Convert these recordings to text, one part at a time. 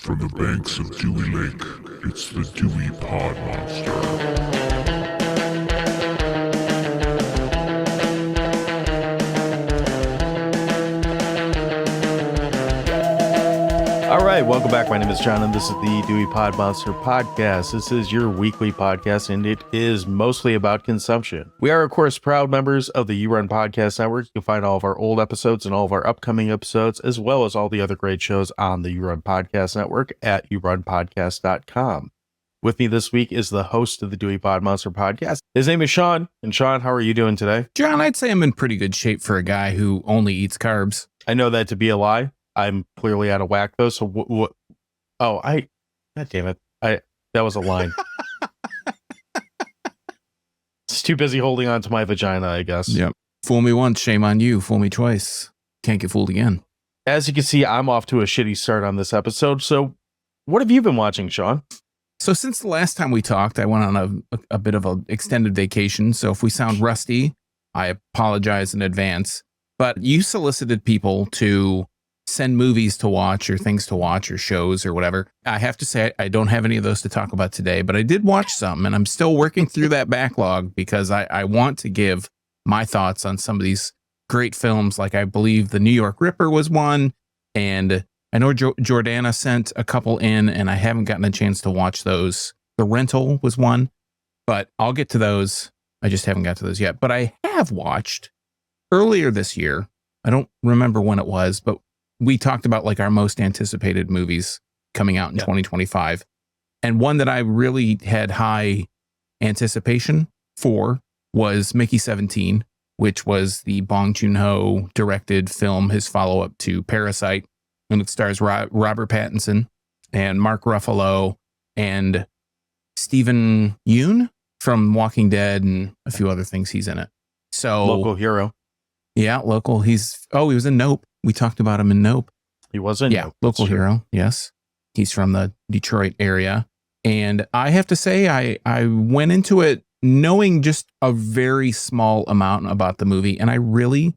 From the banks of Dewey Lake, it's the Dewey Pod Monster. All right, welcome back. My name is John, and this is the Dewey Pod Monster podcast. This is your weekly podcast, and it is mostly about consumption. We are, of course, proud members of the You Run Podcast Network. You can find all of our old episodes and all of our upcoming episodes, as well as all the other great shows on the You Run Podcast Network at yourunpodcast.com. With me this week is the host of the Dewey Pod Monster podcast. His name is Sean. And Sean, how are you doing today? John, I'd say I'm in pretty good shape for a guy who only eats carbs. I know that to be a lie. I'm clearly out of whack though. So what? Oh, God damn it! That was a line. It's too busy holding on to my vagina, I guess. Yep. Fool me once, shame on you. Fool me twice, can't get fooled again. As you can see, I'm off to a shitty start on this episode. So, what have you been watching, Sean? So since the last time we talked, I went on a bit of an extended vacation. So if we sound rusty, I apologize in advance. But you solicited people to send movies to watch or things to watch or shows or whatever. I have to say, I don't have any of those to talk about today, but I did watch some, and I'm still working through that backlog because I want to give my thoughts on some of these great films. Like I believe The New York Ripper was one, and I know Jordana sent a couple in, and I haven't gotten a chance to watch those. The Rental was one, but I'll get to those. I just haven't got to those yet. But I have watched earlier this year. I don't remember when it was, but we talked about like our most anticipated movies coming out in 2025. And one that I really had high anticipation for was Mickey 17, which was the Bong Joon-ho directed film, his follow-up to Parasite. And it stars Robert Pattinson and Mark Ruffalo and Stephen Yeun from Walking Dead and a few other things he's in it. So Local hero. Yeah, local. He was in Nope. We talked about him in Nope. He was in Nope. Local hero. Yes. He's from the Detroit area. And I have to say, I went into it knowing just a very small amount about the movie. And I really,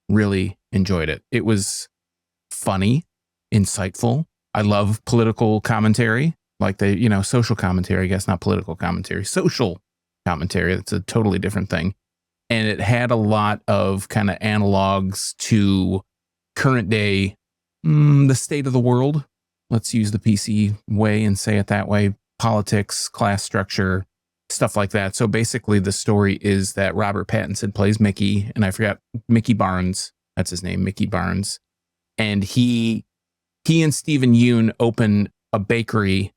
really enjoyed it. It was funny, insightful. I love political commentary, like social commentary, I guess, not political commentary, social commentary. That's a totally different thing. And it had a lot of kind of analogs to current day, the state of the world. Let's use the PC way and say it that way. Politics, class structure, stuff like that. So basically the story is that Robert Pattinson plays Mickey, and I forgot Mickey Barnes. That's his name, Mickey Barnes. And he and Stephen Yeun open a bakery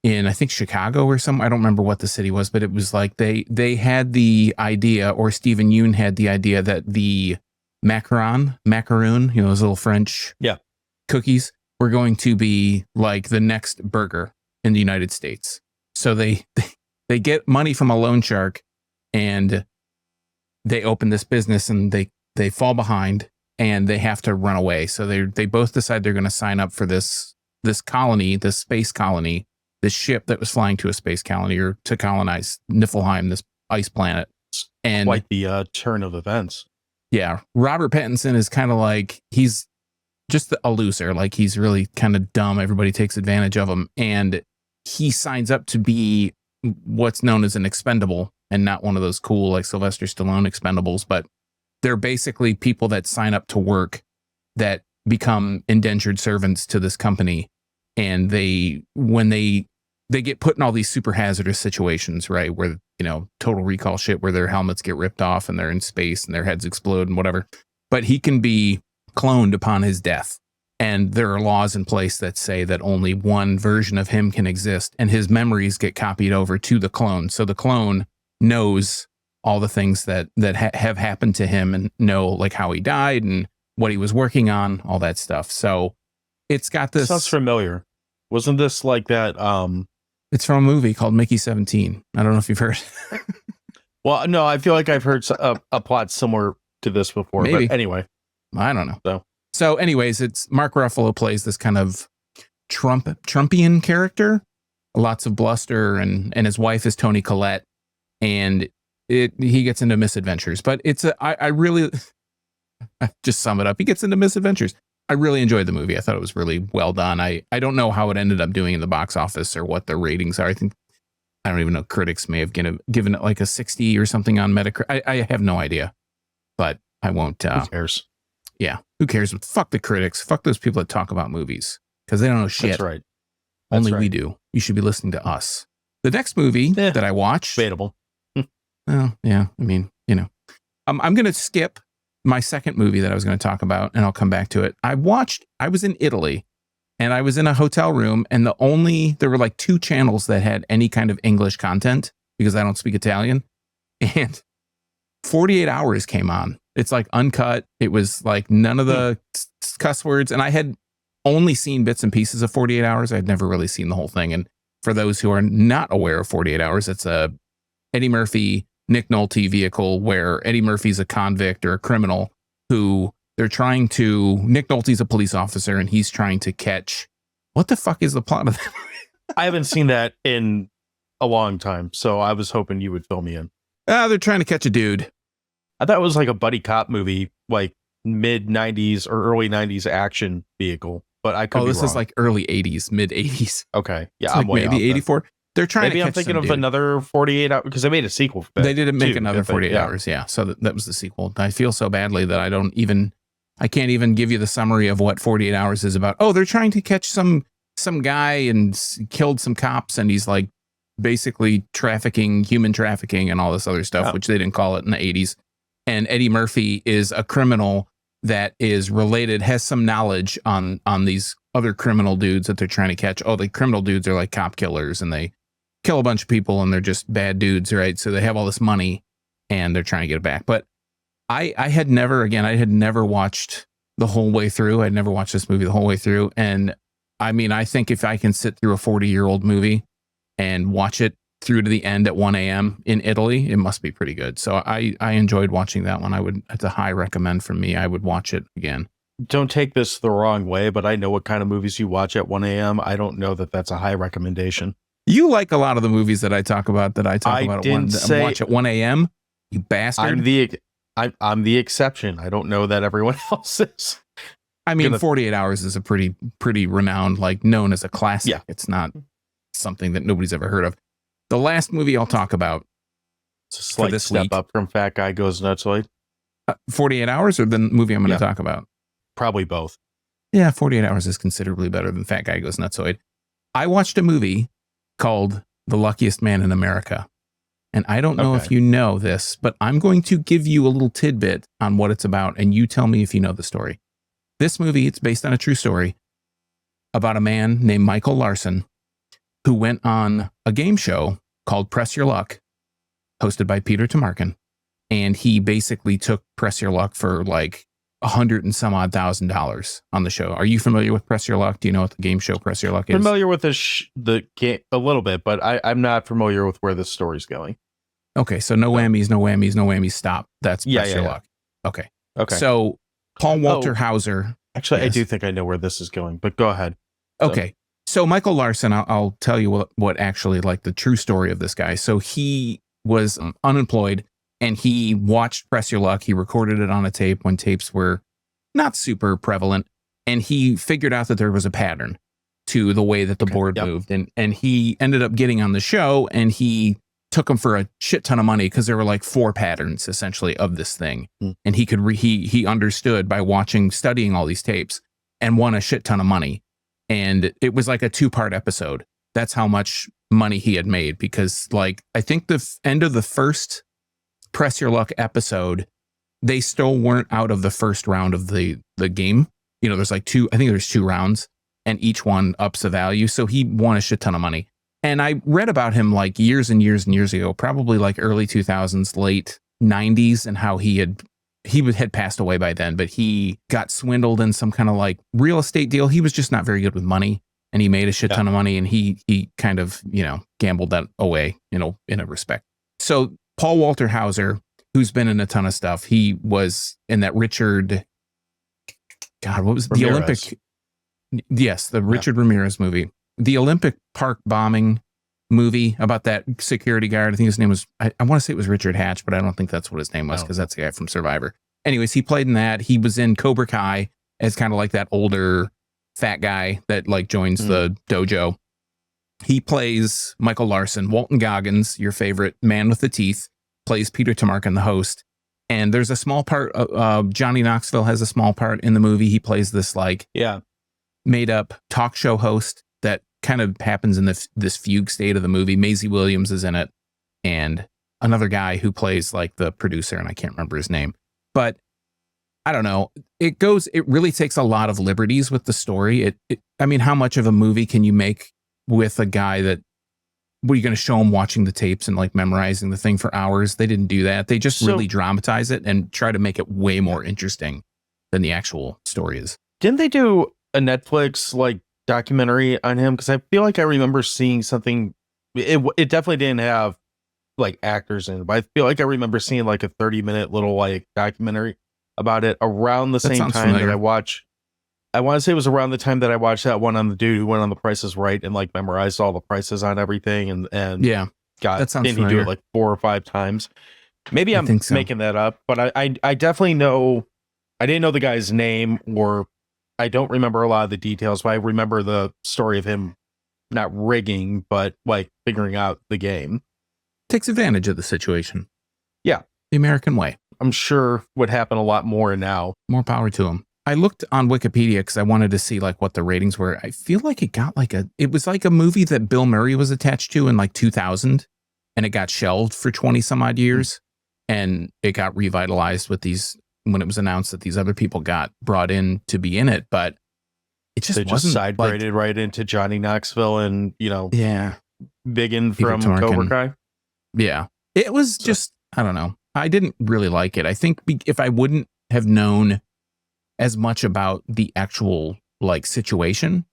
in, I think, Chicago or something. I don't remember what the city was, but it was like they had the idea, or Stephen Yeun had the idea, that the macaron, those little French cookies, were going to be like the next burger in the United States. So they get money from a loan shark, and they open this business, and they fall behind, and they have to run away. So they both decide they're going to sign up for this colony, this space colony, this ship that was flying to a space colony or to colonize Niflheim, this ice planet. And quite the turn of events. Yeah. Robert Pattinson is kind of like, he's just a loser. Like, he's really kind of dumb. Everybody takes advantage of him. And he signs up to be what's known as an expendable, and not one of those cool, like Sylvester Stallone expendables, but they're basically people that sign up to work that become indentured servants to this company. And when they get put in all these super hazardous situations, right, where, Total Recall shit, where their helmets get ripped off and they're in space and their heads explode and whatever. But he can be cloned upon his death. And there are laws in place that say that only one version of him can exist, and his memories get copied over to the clone. So the clone knows all the things that have happened to him, and know like how he died and what he was working on, all that stuff. So it's got this. Sounds familiar. Wasn't this like that? It's from a movie called Mickey 17. I don't know if you've heard. Well, no, I feel like I've heard a plot similar to this before. Maybe. But anyway, I don't know. So anyways, it's Mark Ruffalo plays this kind of Trumpian character, lots of bluster, and his wife is Toni Collette, and he gets into misadventures. But I really just sum it up. He gets into misadventures. I really enjoyed the movie. I thought it was really well done. I don't know how it ended up doing in the box office or what the ratings are. I don't even know. Critics may have given it like a 60 or something on Metacritic. I have no idea, but I won't. Who cares? Yeah, who cares? Fuck the critics. Fuck those people that talk about movies because they don't know shit. That's right. Only we do. You should be listening to us. The next movie that I watched. Debatable. Well, yeah. I mean, I'm going to skip my second movie that I was going to talk about, and I'll come back to it. I was in Italy, and I was in a hotel room, and there were like 2 channels that had any kind of English content because I don't speak Italian. And 48 Hours came on. It's like uncut. It was like none of the cuss words. And I had only seen bits and pieces of 48 Hours. I'd never really seen the whole thing. And for those who are not aware of 48 Hours, it's a Eddie Murphy, Nick Nolte vehicle where Eddie Murphy's a convict or a criminal who Nick Nolte's a police officer and he's trying to catch. What the fuck is the plot of that? I haven't seen that in a long time, so I was hoping you would fill me in. They're trying to catch a dude. I thought it was like a buddy cop movie, like mid 90s or early 90s action vehicle, but I could be wrong. This is like early 80s, mid 80s. Okay. Yeah, it's I'm like way maybe 84. They're trying maybe to catch I'm thinking of another 48 hours because they made a sequel. They didn't make another 48 hours. Yeah. So that was the sequel. I feel so badly that I can't even give you the summary of what 48 Hours is about. Oh, they're trying to catch some guy and killed some cops and he's like basically human trafficking and all this other stuff, which they didn't call it in the 80s. And Eddie Murphy is a criminal that is related, has some knowledge on these other criminal dudes that they're trying to catch. Oh, the criminal dudes are like cop killers and they kill a bunch of people and they're just bad dudes, right? So they have all this money and they're trying to get it back. But I had never watched the whole way through. I'd never watched this movie the whole way through. And I mean, I think if I can sit through a 40-year-old movie and watch it through to the end at 1 a.m. in Italy, it must be pretty good. So I enjoyed watching that one. It's a high recommend from me. I would watch it again. Don't take this the wrong way, but I know what kind of movies you watch at 1 a.m. I don't know that that's a high recommendation. You like a lot of the movies that I talk about watch at 1 a.m. You bastard. I'm the exception. I don't know that everyone else is. I mean, 48 Hours is a pretty renowned, like known as a classic. Yeah. It's not something that nobody's ever heard of. The last movie I'll talk about. It's a slight step up from Fat Guy Goes Nutsoid. 48 Hours or the movie I'm going to talk about? Probably both. Yeah, 48 Hours is considerably better than Fat Guy Goes Nutsoid. I watched a movie called The Luckiest Man in America. And I don't know if you know this, but I'm going to give you a little tidbit on what it's about, and you tell me if you know the story. This movie, it's based on a true story about a man named Michael Larson who went on a game show called Press Your Luck, hosted by Peter Tamarkin. And he basically took Press Your Luck for like $100 and some odd $1,000 on the show. Are you familiar with Press Your Luck? Do you know what the game show Press Your Luck is? Familiar with the game a little bit, but I'm not familiar with where this story's going. Okay, so no whammies, stop. That's Press Your Luck. Okay. So Paul Walter Hauser. Actually, yes. I do think I know where this is going, but go ahead. Okay. So Michael Larson, I'll tell you what actually like the true story of this guy. So he was unemployed and he watched Press Your Luck. He recorded it on a tape when tapes were not super prevalent. And he figured out that there was a pattern to the way that the board moved. And he ended up getting on the show and he took him for a shit ton of money because there were like 4 patterns essentially of this thing. And he could he understood by studying all these tapes and won a shit ton of money. And it was like a 2-part episode. That's how much money he had made because like, I think the end of the first Press Your Luck episode, they still weren't out of the first round of the game. You know, there's like 2 rounds and each one ups the value. So he won a shit ton of money. And I read about him like years and years and years ago, probably like early 2000s, late 90s, and how he had passed away by then, but he got swindled in some kind of like real estate deal. He was just not very good with money and he made a shit ton of money and he kind of, gambled that away, in a respect. So Paul Walter Hauser, who's been in a ton of stuff, he was in that Richard Ramirez. The Richard Ramirez movie. The Olympic Park bombing movie about that security guard. I think his name was, I want to say it was Richard Hatch, but I don't think that's what his name was because that's the guy from Survivor. Anyways, he played in that. He was in Cobra Kai as kind of like that older fat guy that like joins the dojo. He plays Michael Larson. Walton Goggins, your favorite man with the teeth, plays Peter Tamarkin, the host. And there's a small part Johnny Knoxville has a small part in the movie. He plays this like made up talk show host that kind of happens in this fugue state of the movie. Maisie Williams is in it, and another guy who plays like the producer, and I can't remember his name. But I don't know. It really takes a lot of liberties with the story. I mean, how much of a movie can you make with a guy that, were you going to show him watching the tapes and like memorizing the thing for hours? They didn't do that. They just really dramatize it and try to make it way more interesting than the actual story is. Didn't they do a Netflix like documentary on him? Because I feel like I remember seeing something. It definitely didn't have like actors in it, but I feel like I remember seeing like a 30-minute little like documentary about it around the same time that I watched. I want to say it was around the time that I watched that one on the dude who went on The Price is Right and like memorized all the prices on everything and didn't he do it like 4 or 5 times? Maybe I'm making that up, but I definitely know. I didn't know the guy's name, or I don't remember a lot of the details, but I remember the story of him not rigging, but like figuring out the game. Takes advantage of the situation. Yeah. The American way. I'm sure would happen a lot more now. More power to him. I looked on Wikipedia because I wanted to see like what the ratings were. I feel like it was like a movie that Bill Murray was attached to in like 2000, and it got shelved for 20 some odd years, and it got revitalized with when it was announced that these other people got brought in to be in it, but it just wasn't side braided right into Johnny Knoxville and Biggin from Cobra Kai. Yeah, it was just, I don't know. I didn't really like it. I think if I wouldn't have known as much about the actual like situation,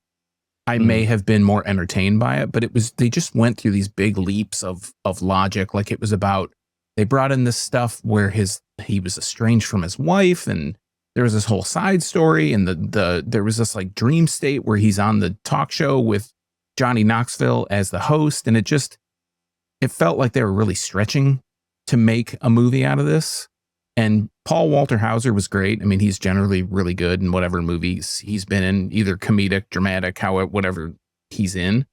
I may have been more entertained by it, but they just went through these big leaps of logic. Like it was about, they brought in this stuff where he was estranged from his wife, and there was this whole side story, and there was this like dream state where he's on the talk show with Johnny Knoxville as the host, and it felt like they were really stretching to make a movie out of this. And Paul Walter Hauser was great. I mean, he's generally really good in whatever movies he's been in, either comedic, dramatic, whatever he's in.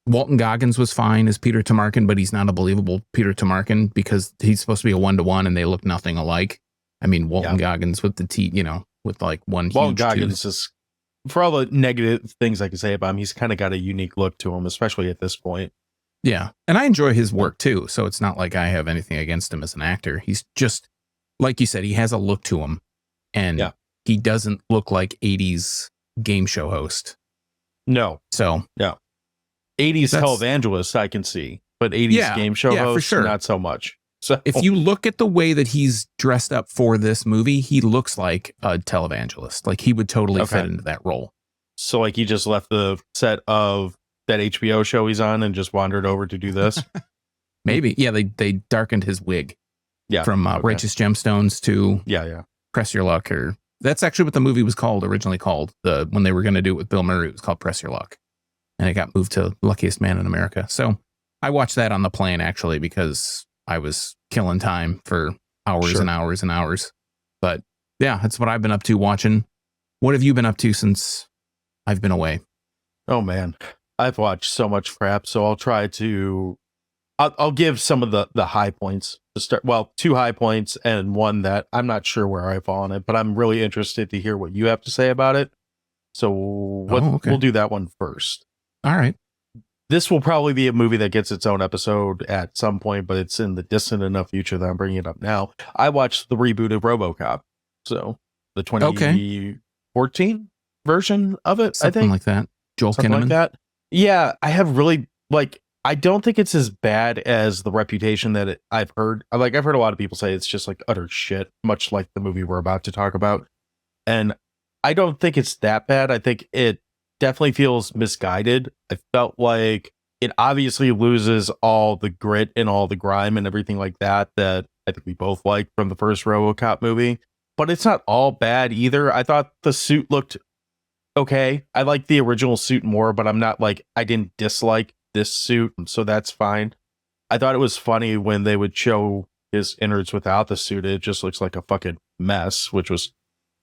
Walton Goggins was fine as Peter Tamarkin, but he's not a believable Peter Tamarkin because he's supposed to be a 1-to-1 and they look nothing alike. I mean, Walton Goggins with the teeth, with like one huge Walton Goggins is, for all the negative things I can say about him, he's kind of got a unique look to him, especially at this point. Yeah. And I enjoy his work too. So it's not like I have anything against him as an actor. He's just, like you said, he has a look to him, and he doesn't look like 80s game show host. No. So, no. 80s televangelist, I can see, but 80s game show host, for sure. Not so much. So if you look at the way that he's dressed up for this movie, he looks like a televangelist. Like he would totally fit into that role. So like he just left the set of that HBO show he's on and just wandered over to do this? Maybe. Yeah, they darkened his wig. Yeah. From Righteous Gemstones to Press Your Luck. Or that's actually what the movie was originally called. When they were going to do it with Bill Murray, it was called Press Your Luck. And it got moved to Luckiest Man in America. So I watched that on the plane actually because I was killing time for hours and hours and hours. But yeah, that's what I've been up to watching. What have you been up to since I've been away? Oh man, I've watched so much crap. So I'll try to, I'll give some of the high points to start. Well, 2 high points and one that I'm not sure where I fall on it, but I'm really interested to hear what you have to say about it. So we'll do that one first. All right. This will probably be a movie that gets its own episode at some point, but it's in the distant enough future that I'm bringing it up now. I watched the reboot of Robocop. So the 2014 version of it, something I think. Like that. Joel Kinnaman. Like that. Yeah, I have really, I don't think it's as bad as the reputation that I've heard. I've heard a lot of people say it's just like utter shit, much like the movie we're about to talk about. And I don't think it's that bad. I think it definitely feels misguided. I felt like it obviously loses all the grit and all the grime and everything like that I think we both liked from the first RoboCop movie. But it's not all bad either. I thought the suit looked okay. I like the original suit more, but I'm not I didn't dislike this suit, so that's fine. I thought it was funny when they would show his innards without the suit. It just looks like a fucking mess, which was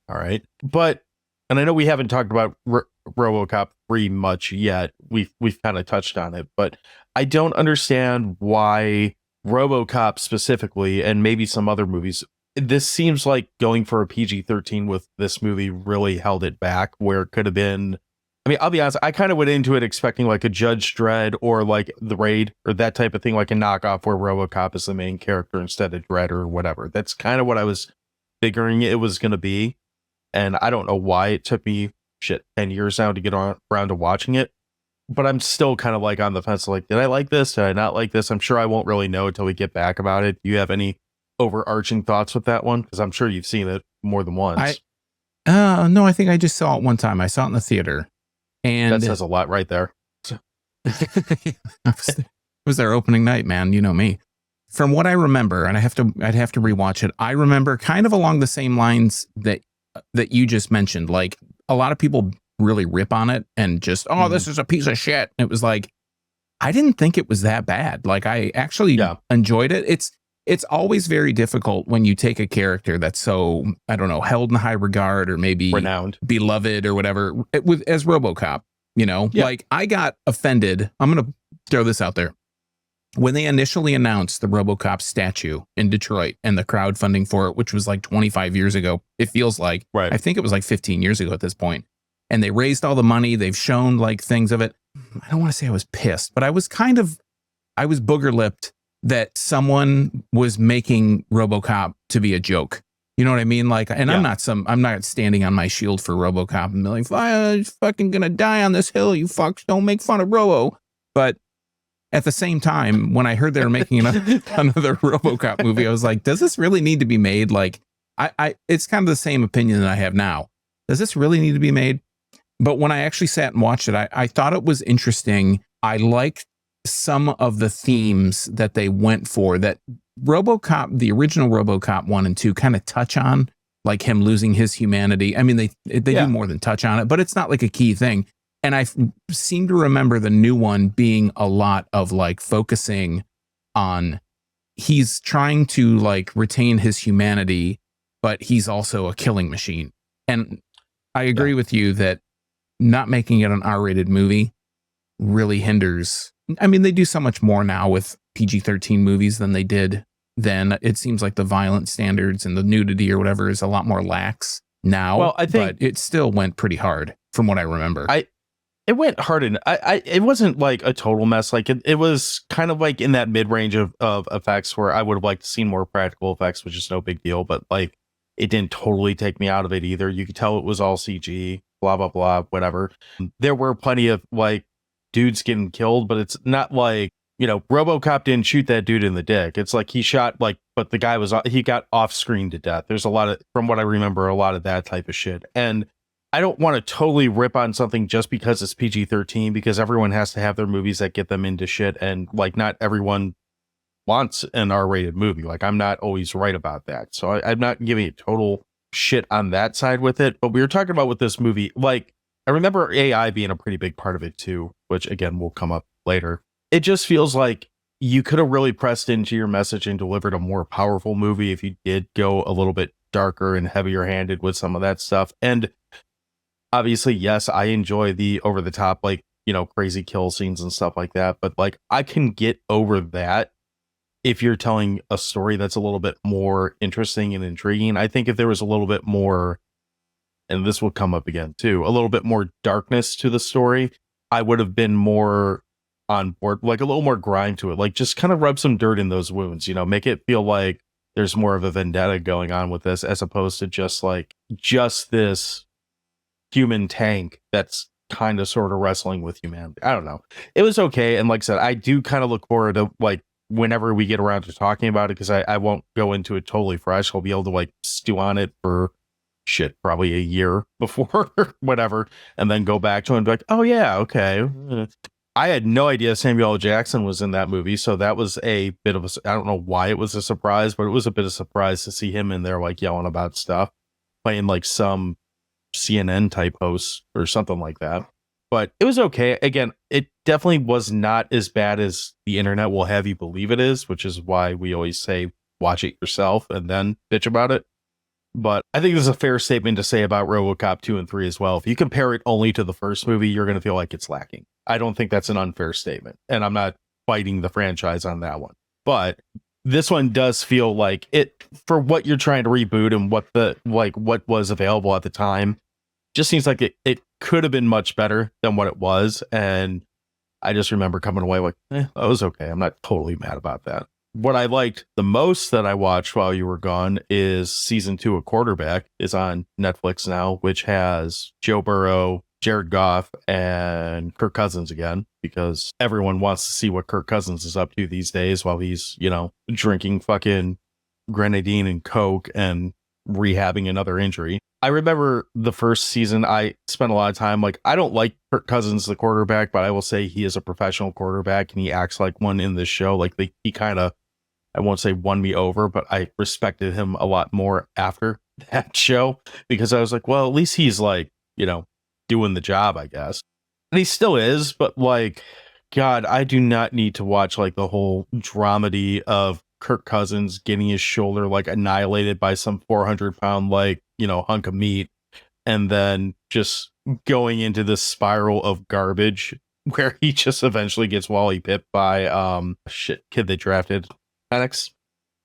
all right. But and I know we haven't talked about RoboCop 3 much yet. We've kind of touched on it, but I don't understand why RoboCop specifically, and maybe some other movies, this seems like going for a PG-13 with this movie really held it back, where it could have been. I mean, I'll be honest, I kind of went into it expecting like a Judge Dredd or like The Raid or that type of thing, like a knockoff where RoboCop is the main character instead of Dredd or whatever. That's kind of what I was figuring it was going to be. And I don't know why it took me 10 years now to get around to watching it. But I'm still kind of like on the fence. Like, did I like this? Did I not like this? I'm sure I won't really know until we get back about it. Do you have any overarching thoughts with that one? Because I'm sure you've seen it more than once. No, I think I just saw it one time. I saw it in the theater. And that says a lot right there. It was their opening night, man. You know me. From what I remember, and I'd have to rewatch it. I remember kind of along the same lines that you just mentioned. Like, a lot of people really rip on it and just, this is a piece of shit. It was like, I didn't think it was that bad. Like, I actually enjoyed it. It's always very difficult when you take a character that's so, I don't know, held in high regard or maybe renowned, beloved or whatever, as RoboCop, like, I got offended. I'm going to throw this out there. When they initially announced the RoboCop statue in Detroit and the crowdfunding for it, which was like 25 years ago, it feels like, right. I think it was like 15 years ago at this point. And they raised all the money. They've shown like things of it. I don't want to say I was pissed, but I was booger lipped that someone was making RoboCop to be a joke. You know what I mean? Like, and I'm not standing on my shield for RoboCop and being like, I'm fucking gonna die on this hill. You fucks, don't make fun of Robo. But at the same time, when I heard they were making another RoboCop movie, I was like, does this really need to be made? Like, it's kind of the same opinion that I have now. Does this really need to be made? But when I actually sat and watched it, I thought it was interesting. I liked some of the themes that they went for that RoboCop, the original RoboCop 1 and 2 kind of touch on, like him losing his humanity. I mean, they do more than touch on it, but it's not like a key thing. And I seem to remember the new one being a lot of like focusing on he's trying to like retain his humanity, but he's also a killing machine. And I agree with you that not making it an R-rated movie really hinders. I mean, they do so much more now with PG-13 movies than they did then. It seems like the violent standards and the nudity or whatever is a lot more lax now. Well, I think, but it still went pretty hard from what I remember. It went hard, and it wasn't like a total mess. Like it was kind of like in that mid range of effects where I would have liked to see more practical effects, which is no big deal. But like, it didn't totally take me out of it either. You could tell it was all CG, blah blah blah, whatever. There were plenty of like dudes getting killed, but it's not like, RoboCop didn't shoot that dude in the dick. It's like he shot but the guy he got off screen to death. There's a lot of, from what I remember, a lot of that type of shit. And I don't want to totally rip on something just because it's PG-13, because everyone has to have their movies that get them into shit. And like, not everyone wants an R-rated movie. Like, I'm not always right about that. So I'm not giving it total shit on that side with it. But we were talking about with this movie, like, I remember AI being a pretty big part of it too, which again will come up later. It just feels like you could have really pressed into your message and delivered a more powerful movie if you did go a little bit darker and heavier handed with some of that stuff. And obviously, yes, I enjoy the over the top, like, crazy kill scenes and stuff like that. But like, I can get over that if you're telling a story that's a little bit more interesting and intriguing. I think if there was a little bit more, and this will come up again too, a little bit more darkness to the story, I would have been more on board, like a little more grind to it. Like, just kind of rub some dirt in those wounds, make it feel like there's more of a vendetta going on with this, as opposed to just this human tank that's kind of sort of wrestling with humanity. I don't know. It was okay. And like I said, I do kind of look forward to like whenever we get around to talking about it, because I won't go into it totally fresh. I'll be able to like stew on it for probably a year before whatever, and then go back to it and be like, oh yeah, okay. I had no idea Samuel L. Jackson was in that movie, so that was a bit of I don't know why it was a surprise, but it was a bit of a surprise to see him in there like yelling about stuff, playing like some CNN type host or something like that. But it was okay. Again, it definitely was not as bad as the internet will have you believe it is, which is why we always say watch it yourself and then bitch about it. But I think this is a fair statement to say about RoboCop 2 and 3 as well. If you compare it only to the first movie, you're going to feel like it's lacking. I don't think that's an unfair statement. And I'm not fighting the franchise on that one. But this one does feel like it, for what you're trying to reboot and what was available at the time, just seems like it could have been much better than what it was. And I just remember coming away like, that was okay. I'm not totally mad about that. What I liked the most that I watched while you were gone is season 2 of Quarterback is on Netflix now, which has Joe Burrow, Jared Goff, and Kirk Cousins again, because everyone wants to see what Kirk Cousins is up to these days while he's, drinking fucking grenadine and Coke and rehabbing another injury. I remember the first season, I spent a lot of time, I don't like Kirk Cousins, the quarterback, but I will say he is a professional quarterback and he acts like one in this show. He kind of, I won't say won me over, but I respected him a lot more after that show because I was like, well, at least he's doing the job, I guess. And he still is, but God, I do not need to watch the whole dramedy of Kirk Cousins getting his shoulder annihilated by some 400-pound hunk of meat, and then just going into this spiral of garbage where he just eventually gets Wally pipped by kid they drafted. Penix.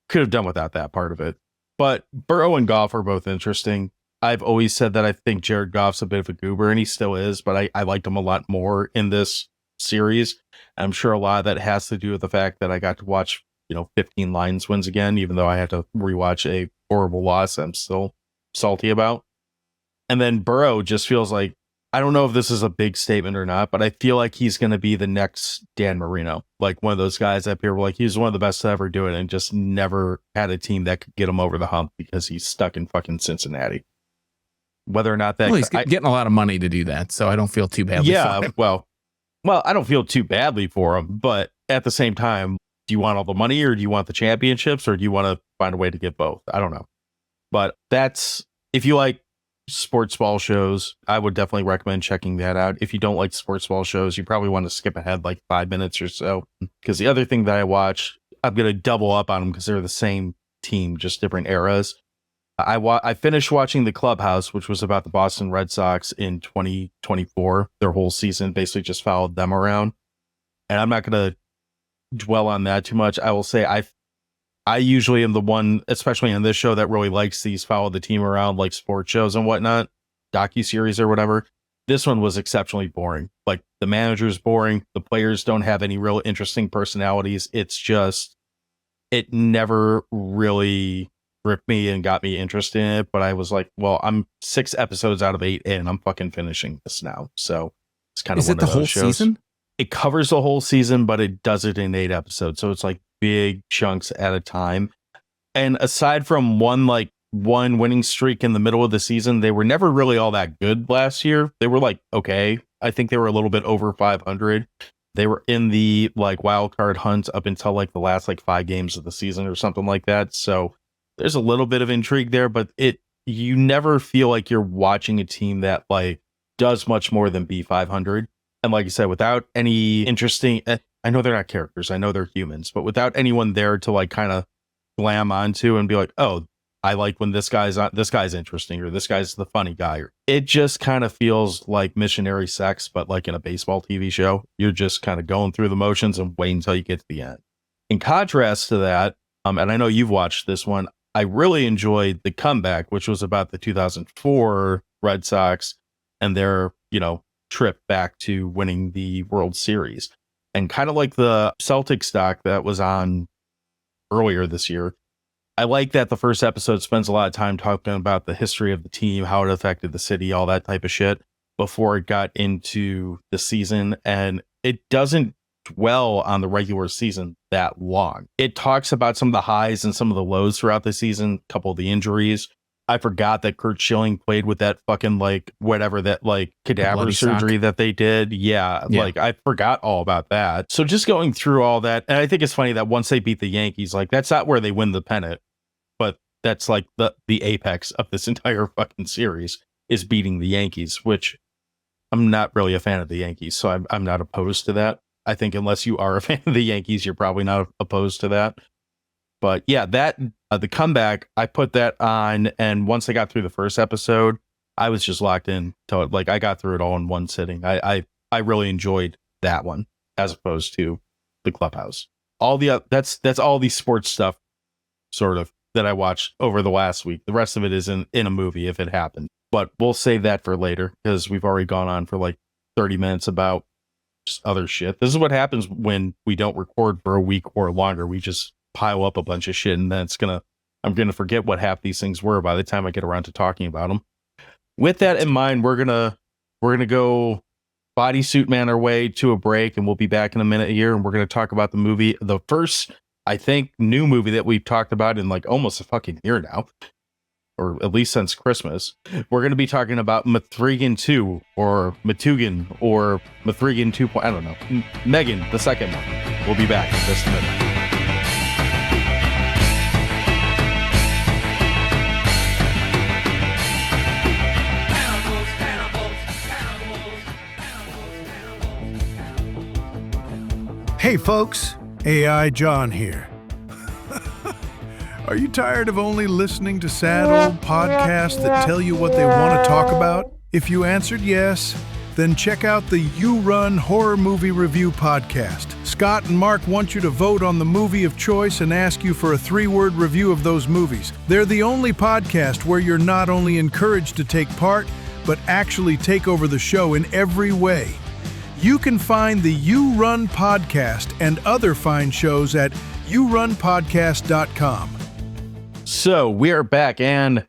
Could have done without that part of it. But Burrow and Goff are both interesting. I've always said that I think Jared Goff's a bit of a goober, and he still is, but I liked him a lot more in this series. I'm sure a lot of that has to do with the fact that I got to watch 15 Lions wins again, even though I had to rewatch a horrible loss I'm still salty about. And then Burrow just feels like, I don't know if this is a big statement or not, but I feel like he's going to be the next Dan Marino, one of those guys up here where he's one of the best to ever do it and just never had a team that could get him over the hump because he's stuck in fucking Cincinnati. Whether or not that... Well, he's getting a lot of money to do that, so I don't feel too badly for him. Well, I don't feel too badly for him, but at the same time, do you want all the money or do you want the championships or do you want to find a way to get both? I don't know. But if you like sports ball shows, I would definitely recommend checking that out. If you don't like sports ball shows, you probably want to skip ahead 5 minutes or so. Because the other thing that I watch, I'm going to double up on them because they're the same team, just different eras. I finished watching the Clubhouse, which was about the Boston Red Sox in 2024. Their whole season basically just followed them around. And I'm not going to dwell on that too much. I will say I usually am the one, especially on this show, that really likes these follow the team around sports shows and whatnot, docuseries or whatever. This one was exceptionally boring. The manager's boring. The players don't have any real interesting personalities. It's just, it never really gripped me and got me interested in it. But I was like, well, I'm 6 episodes out of 8 and I'm fucking finishing this now. So it's kind of one of those shows. Is it the whole season? It covers the whole season, but it does it in 8 episodes. So it's big chunks at a time. And aside from one winning streak in the middle of the season, they were never really all that good last year. They were okay. I think they were a little bit over 500. They were in the wild card hunt up until the last 5 games of the season or something like that. So there's a little bit of intrigue there, but you never feel like you're watching a team that does much more than be 500. And like I said, without any interesting, I know they're not characters, I know they're humans, but without anyone there to kind of glam onto and be like, oh, I like when this guy's interesting, or this guy's the funny guy. It just kind of feels like missionary sex, but in a baseball TV show. You're just kind of going through the motions and waiting until you get to the end. In contrast to that, and I know you've watched this one, I really enjoyed The Comeback, which was about the 2004 Red Sox and their, trip back to winning the World Series. And kind of like the Celtics doc that was on earlier this year, I like that the first episode spends a lot of time talking about the history of the team, how it affected the city, all that type of shit before it got into the season. And it doesn't dwell on the regular season that long. It talks about some of the highs and some of the lows throughout the season, a couple of the injuries. I forgot that Kurt Schilling played with that fucking whatever that cadaver surgery that they did. Yeah. I forgot all about that. So just going through all that, and I think it's funny that once they beat the Yankees, that's not where they win the pennant, but that's the apex of this entire fucking series is beating the Yankees, which I'm not really a fan of the Yankees, so I'm not opposed to that. I think unless you are a fan of the Yankees, you're probably not opposed to that. But yeah, The Comeback, I put that on, and once I got through the first episode, I was just locked in to it. Like, I got through it all in one sitting. I really enjoyed that one as opposed to the Clubhouse. All the that's all the sports stuff sort of that I watched over the last week. The rest of it is in a movie if it happened. But we'll save that for later because we've already gone on for like 30 minutes about just other shit. This is what happens when we don't record for a week or longer. We just pile up a bunch of shit, and then I'm gonna forget what half these things were by the time I get around to talking about them. With that in mind, we're gonna go bodysuit man our way to a break, and we'll be back in a minute here, and we're gonna talk about the movie, the first, I think, new movie that we've talked about in like almost a fucking year now, or at least since Christmas. We're gonna be talking about M3GAN 2 or M3GAN or M3GAN 2.0. I don't know. M3GAN, the second one. We'll be back in just a minute. Hey folks, AI John here. Are you tired of only listening to sad old podcasts that tell you what they want to talk about? If you answered yes, then check out the You Run Horror Movie Review podcast. Scott and Mark want you to vote on the movie of choice and ask you for a 3-word review of those movies. They're the only podcast where you're not only encouraged to take part, but actually take over the show in every way. You can find the You Run podcast and other fine shows at yourunpodcast.com. So we are back, and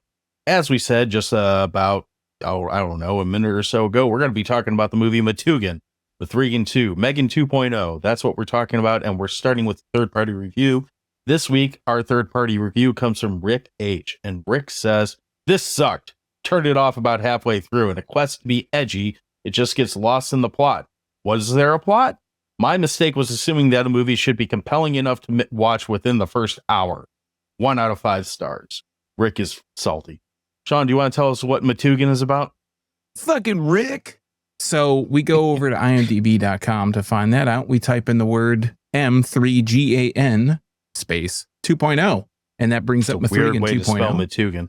as we said just about, I don't know, a minute or so ago, we're going to be talking about the movie M3GAN 2, M3GAN 2.0. That's what we're talking about, and we're starting with third-party review. This week, our third-party review comes from Rick H., and Rick says, "This sucked. Turned it off about halfway through. In a quest to be edgy, it just gets lost in the plot. Was there a plot? My mistake was assuming that a movie should be compelling enough to watch within the first hour. 1 out of 5 stars. Rick is salty." Sean, do you want to tell us what M3GAN is about? Fucking Rick. So we go over to imdb.com to find that out. We type in the word M3GAN space 2.0, and that brings up M3GAN 2.0. Weird way to spell M3GAN.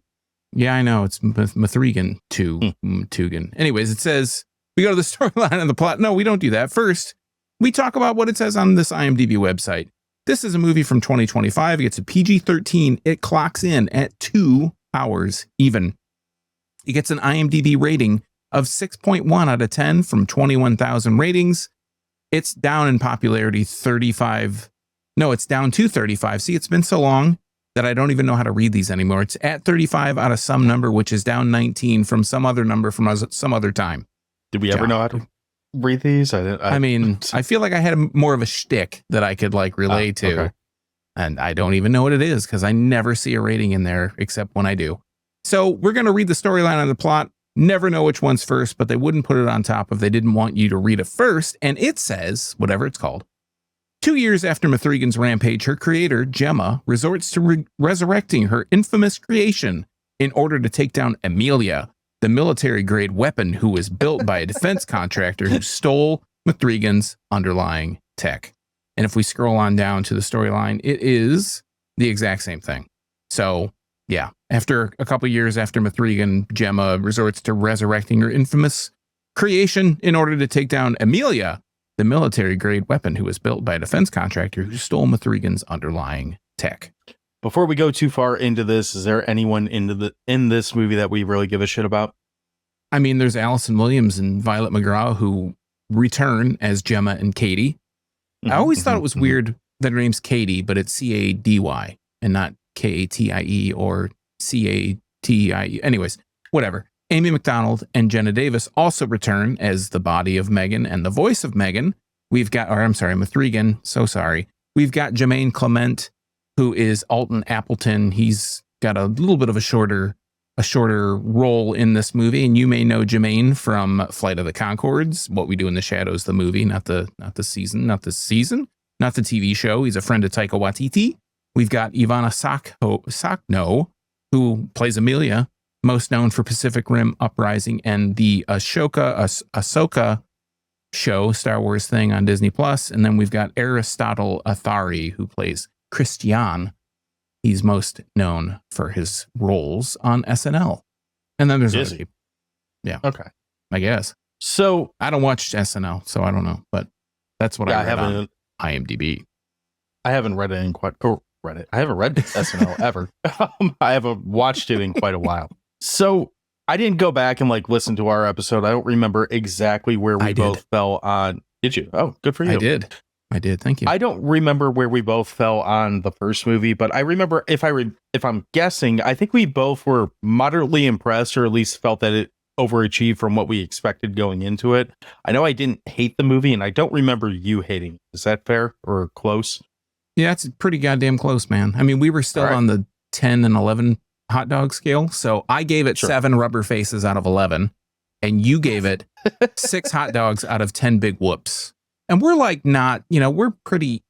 Yeah, I know. It's M3GAN 2. M3GAN. Anyways, it says, we go to the storyline and the plot. No, we don't do that. First, we talk about what it says on this IMDb website. This is a movie from 2025. It gets a PG-13. It clocks in at 2 hours even. It gets an IMDb rating of 6.1 out of 10 from 21,000 ratings. It's down in popularity 35. No, it's down to 35. See, it's been so long that I don't even know how to read these anymore. It's at 35 out of some number, which is down 19 from some other number from some other time. Did we ever know how to read these? I mean, I feel like I had more of a shtick that I could like relay to. Okay. And I don't even know what it is because I never see a rating in there except when I do. So we're going to read the storyline on the plot. Never know which one's first, but they wouldn't put it on top if they didn't want you to read it first. And it says, whatever it's called, 2 years after M3GAN's rampage, her creator, Gemma, resorts to resurrecting her infamous creation in order to take down Amelia, the military-grade weapon who was built by a defense contractor who stole M3GAN's underlying tech. And if we scroll on down to the storyline, it is the exact same thing. So, yeah, after a couple years after M3GAN, Gemma resorts to resurrecting her infamous creation in order to take down Amelia, the military-grade weapon who was built by a defense contractor who stole M3GAN's underlying tech. Before we go too far into this, is there anyone in this movie that we really give a shit about? I mean, there's Allison Williams and Violet McGraw who return as Gemma and Katie. I always thought it was weird that her name's Katie, but it's C-A-D-Y and not K-A-T-I-E or C-A-T-I-E. Anyways, whatever. Amy McDonald and Jenna Davis also return as the body of M3GAN and the voice of M3GAN. M3GAN. So sorry. We've got Jermaine Clement, who is Alton Appleton. He's got a little bit of a shorter role in this movie, and you may know Jermaine from Flight of the Conchords, What We Do in the Shadows, the movie, not the TV show. He's a friend of Taika Waititi. We've got Ivana Sakno, who plays Amelia, most known for Pacific Rim Uprising and the Ahsoka show, Star Wars thing on Disney Plus. And then we've got Aristotle Athari, who plays Christian. he's most known for his roles on SNL. And then there's Is other he? people. Yeah. Okay. I guess. So I don't watch SNL, so I don't know. But that's what yeah, I read on IMDb. I haven't read it in quite read it. I haven't read SNL ever. I haven't watched it in quite a while. So I didn't go back and like listen to our episode. I don't remember exactly where we both fell on. Did you? Oh, good for you. I did. Thank you. I don't remember where we both fell on the first movie, but I remember if I'm guessing, I think we both were moderately impressed, or at least felt that it overachieved from what we expected going into it. I know I didn't hate the movie, and I don't remember you hating it. Is that fair or close? Yeah, it's pretty goddamn close, man. I mean, we were still on the 10 and 11 hot dog scale, so I gave it 7 rubber faces out of 11, and you gave it 6 hot dogs out of 10 big whoops. And we're like not, we're pretty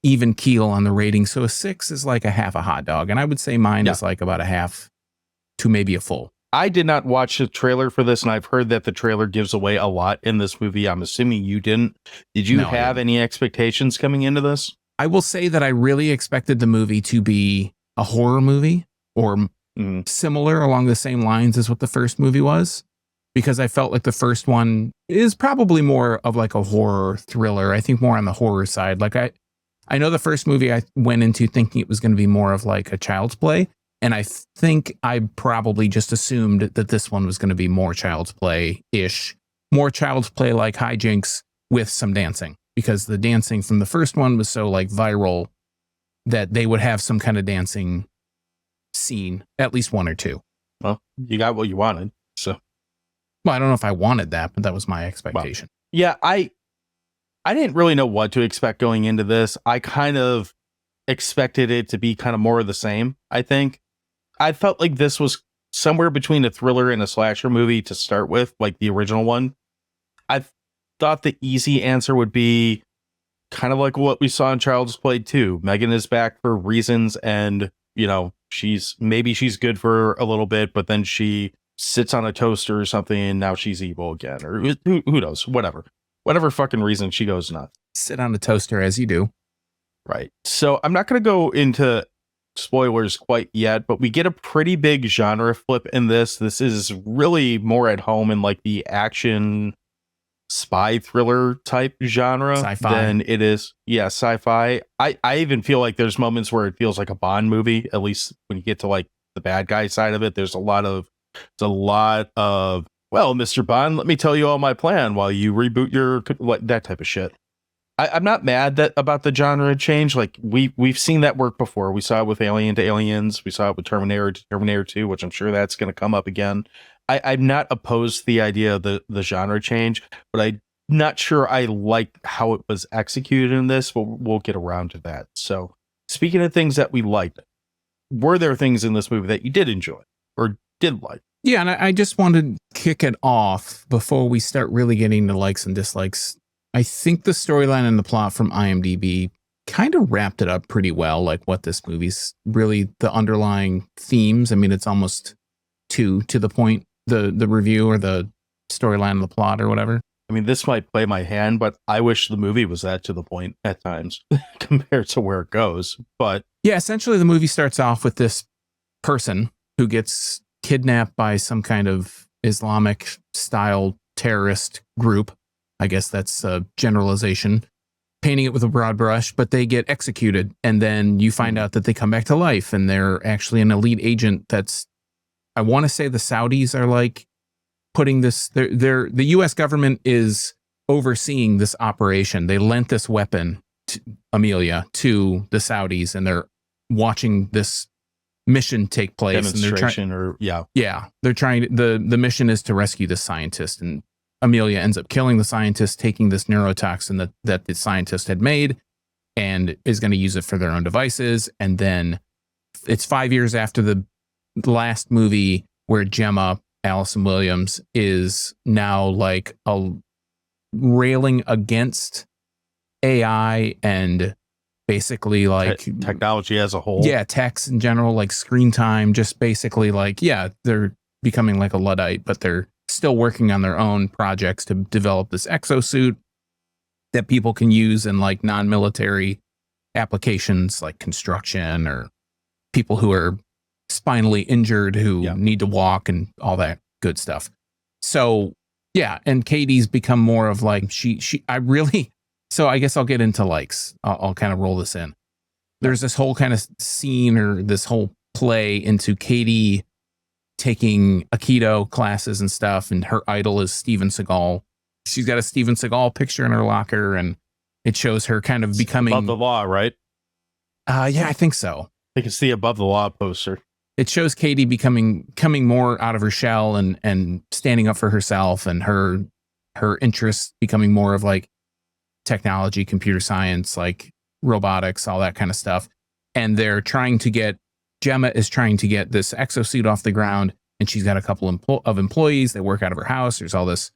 even keel on the rating. So a 6 is like a half a hot dog. And I would say mine is like about a half to maybe a full. I did not watch the trailer for this, and I've heard that the trailer gives away a lot in this movie. I'm assuming you didn't. Did you have any expectations coming into this? I will say that I really expected the movie to be a horror movie or similar along the same lines as what the first movie was, because I felt like the first one is probably more of like a horror thriller. I think more on the horror side. Like I know the first movie I went into thinking it was going to be more of like a Child's Play. And I think I probably just assumed that this one was going to be more Child's Play-ish, more Child's Play like hijinks with some dancing, because the dancing from the first one was so like viral that they would have some kind of dancing scene, at least 1 or 2. Well, you got what you wanted, so. Well, I don't know if I wanted that, but that was my expectation. Well, yeah, I didn't really know what to expect going into this. I kind of expected it to be kind of more of the same, I think. I felt like this was somewhere between a thriller and a slasher movie to start with, like the original one. I thought the easy answer would be kind of like what we saw in Child's Play 2. M3GAN is back for reasons, and, she's good for a little bit, but then she sits on a toaster or something, and now she's evil again, or who knows, whatever fucking reason she goes nuts. Sit on a toaster as you do. Right. So I'm not going to go into spoilers quite yet, but we get a pretty big genre flip in this. This is really more at home in like the action spy thriller type genre than it is. Yeah, sci-fi. I even feel like there's moments where it feels like a Bond movie, at least when you get to like the bad guy side of it. There's a lot of, well, Mr. Bond, let me tell you all my plan while you reboot your, that type of shit. I'm not mad about the genre change. Like we've seen that work before. We saw it with Alien to Aliens. We saw it with Terminator to Terminator 2, which I'm sure that's going to come up again. I'm not opposed to the idea of the genre change, but I'm not sure I like how it was executed in this, but we'll get around to that. So speaking of things that we liked, were there things in this movie that you did enjoy or did like? Yeah, and I just wanted to kick it off before we start really getting to likes and dislikes. I think the storyline and the plot from IMDb kind of wrapped it up pretty well, like what this movie's really the underlying themes. I mean, it's almost to the point, the review or the storyline and the plot or whatever. I mean, this might play my hand, but I wish the movie was that to the point at times compared to where it goes. But yeah, essentially the movie starts off with this person who gets kidnapped by some kind of Islamic style terrorist group. I guess that's a generalization, painting it with a broad brush, but they get executed. And then you find out that they come back to life and they're actually an elite agent. I want to say the Saudis are like putting this, the US government is overseeing this operation. They lent this weapon to Amelia to the Saudis, and they're watching this mission take place. Demonstration, they're trying, the mission is to rescue the scientist, and Amelia ends up killing the scientist, taking this neurotoxin that the scientist had made, and is going to use it for their own devices. And then it's 5 years after the last movie where Gemma, Allison Williams, is now like railing against AI and basically like technology as a whole. Yeah, techs in general, like screen time, just basically like, yeah, they're becoming like a Luddite, but they're still working on their own projects to develop this exosuit that people can use in like non-military applications like construction or people who are spinally injured who Yeah. need to walk and all that good stuff. So yeah, and Katie's become more of like so I guess I'll get into likes. I'll kind of roll this in. There's this whole kind of scene or this whole play into Katie taking Aikido classes and stuff, and her idol is Steven Seagal. She's got a Steven Seagal picture in her locker, and it shows her kind of becoming above the law, right? Yeah, I think so. They can see above the law poster. It shows Katie coming more out of her shell and standing up for herself, and her interests becoming more of like technology, computer science, like robotics, all that kind of stuff. And they're trying to get Gemma is trying to get this exosuit off the ground, and she's got a couple of employees that work out of her house. There's all this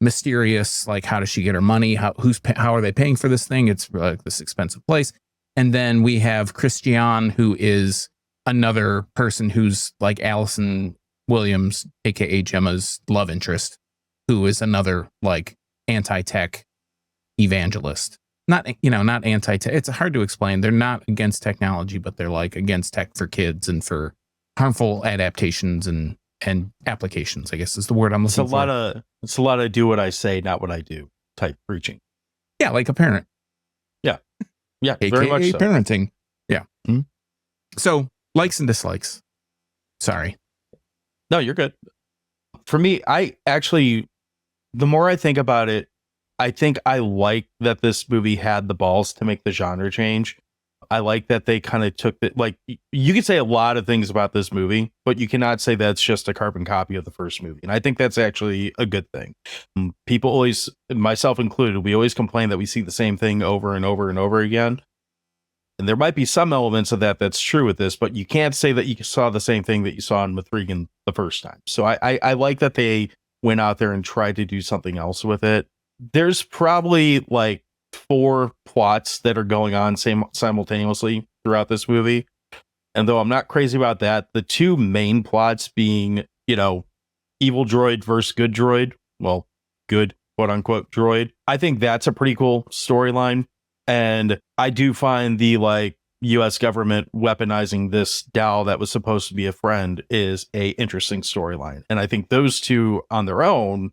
mysterious, like, how does she get her money? How are they paying for this thing? It's like this expensive place. And then we have Christian, who is another person who's like Allison Williams, aka Gemma's love interest, who is another like anti-tech evangelist. Not anti-tech. It's hard to explain. They're not against technology, but they're like against tech for kids and for harmful adaptations and applications, I guess is the word I'm looking for. It's a lot of do what I say, not what I do type preaching. Yeah, like a parent. Yeah, AKA very much so. Parenting. Yeah. Mm-hmm. So likes and dislikes. Sorry. No, you're good. For me, the more I think about it, I think I like that this movie had the balls to make the genre change. I like that they kind of took you could say a lot of things about this movie, but you cannot say that's just a carbon copy of the first movie. And I think that's actually a good thing. People always, myself included, we always complain that we see the same thing over and over and over again. And there might be some elements of that that's true with this, but you can't say that you saw the same thing that you saw in M3GAN the first time. So I like that they went out there and tried to do something else with it. There's probably like 4 plots that are going on simultaneously throughout this movie. And though I'm not crazy about that, the 2 main plots being, evil droid versus good droid, well, good quote unquote droid. I think that's a pretty cool storyline. And I do find the US government weaponizing this doll that was supposed to be a friend is a interesting storyline. And I think those 2 on their own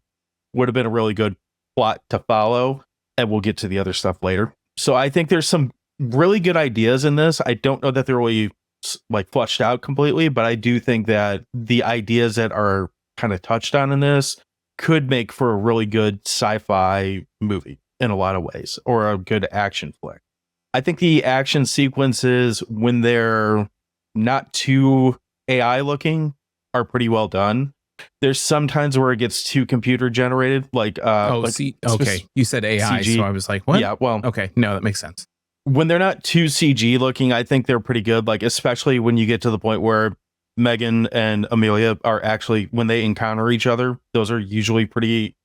would have been a really good plot to follow. And we'll get to the other stuff later. So I think there's some really good ideas in this. I don't know that they're really fleshed out completely, but I do think that the ideas that are kind of touched on in this could make for a really good sci-fi movie in a lot of ways, or a good action flick. I think the action sequences, when they're not too AI looking, are pretty well done. There's sometimes where it gets too computer generated, okay. You said AI, CG. so I was like, what? Yeah, well, okay, no, that makes sense. When they're not too CG looking, I think they're pretty good. Like, especially when you get to the point where M3GAN and Amelia are actually, when they encounter each other, those are usually pretty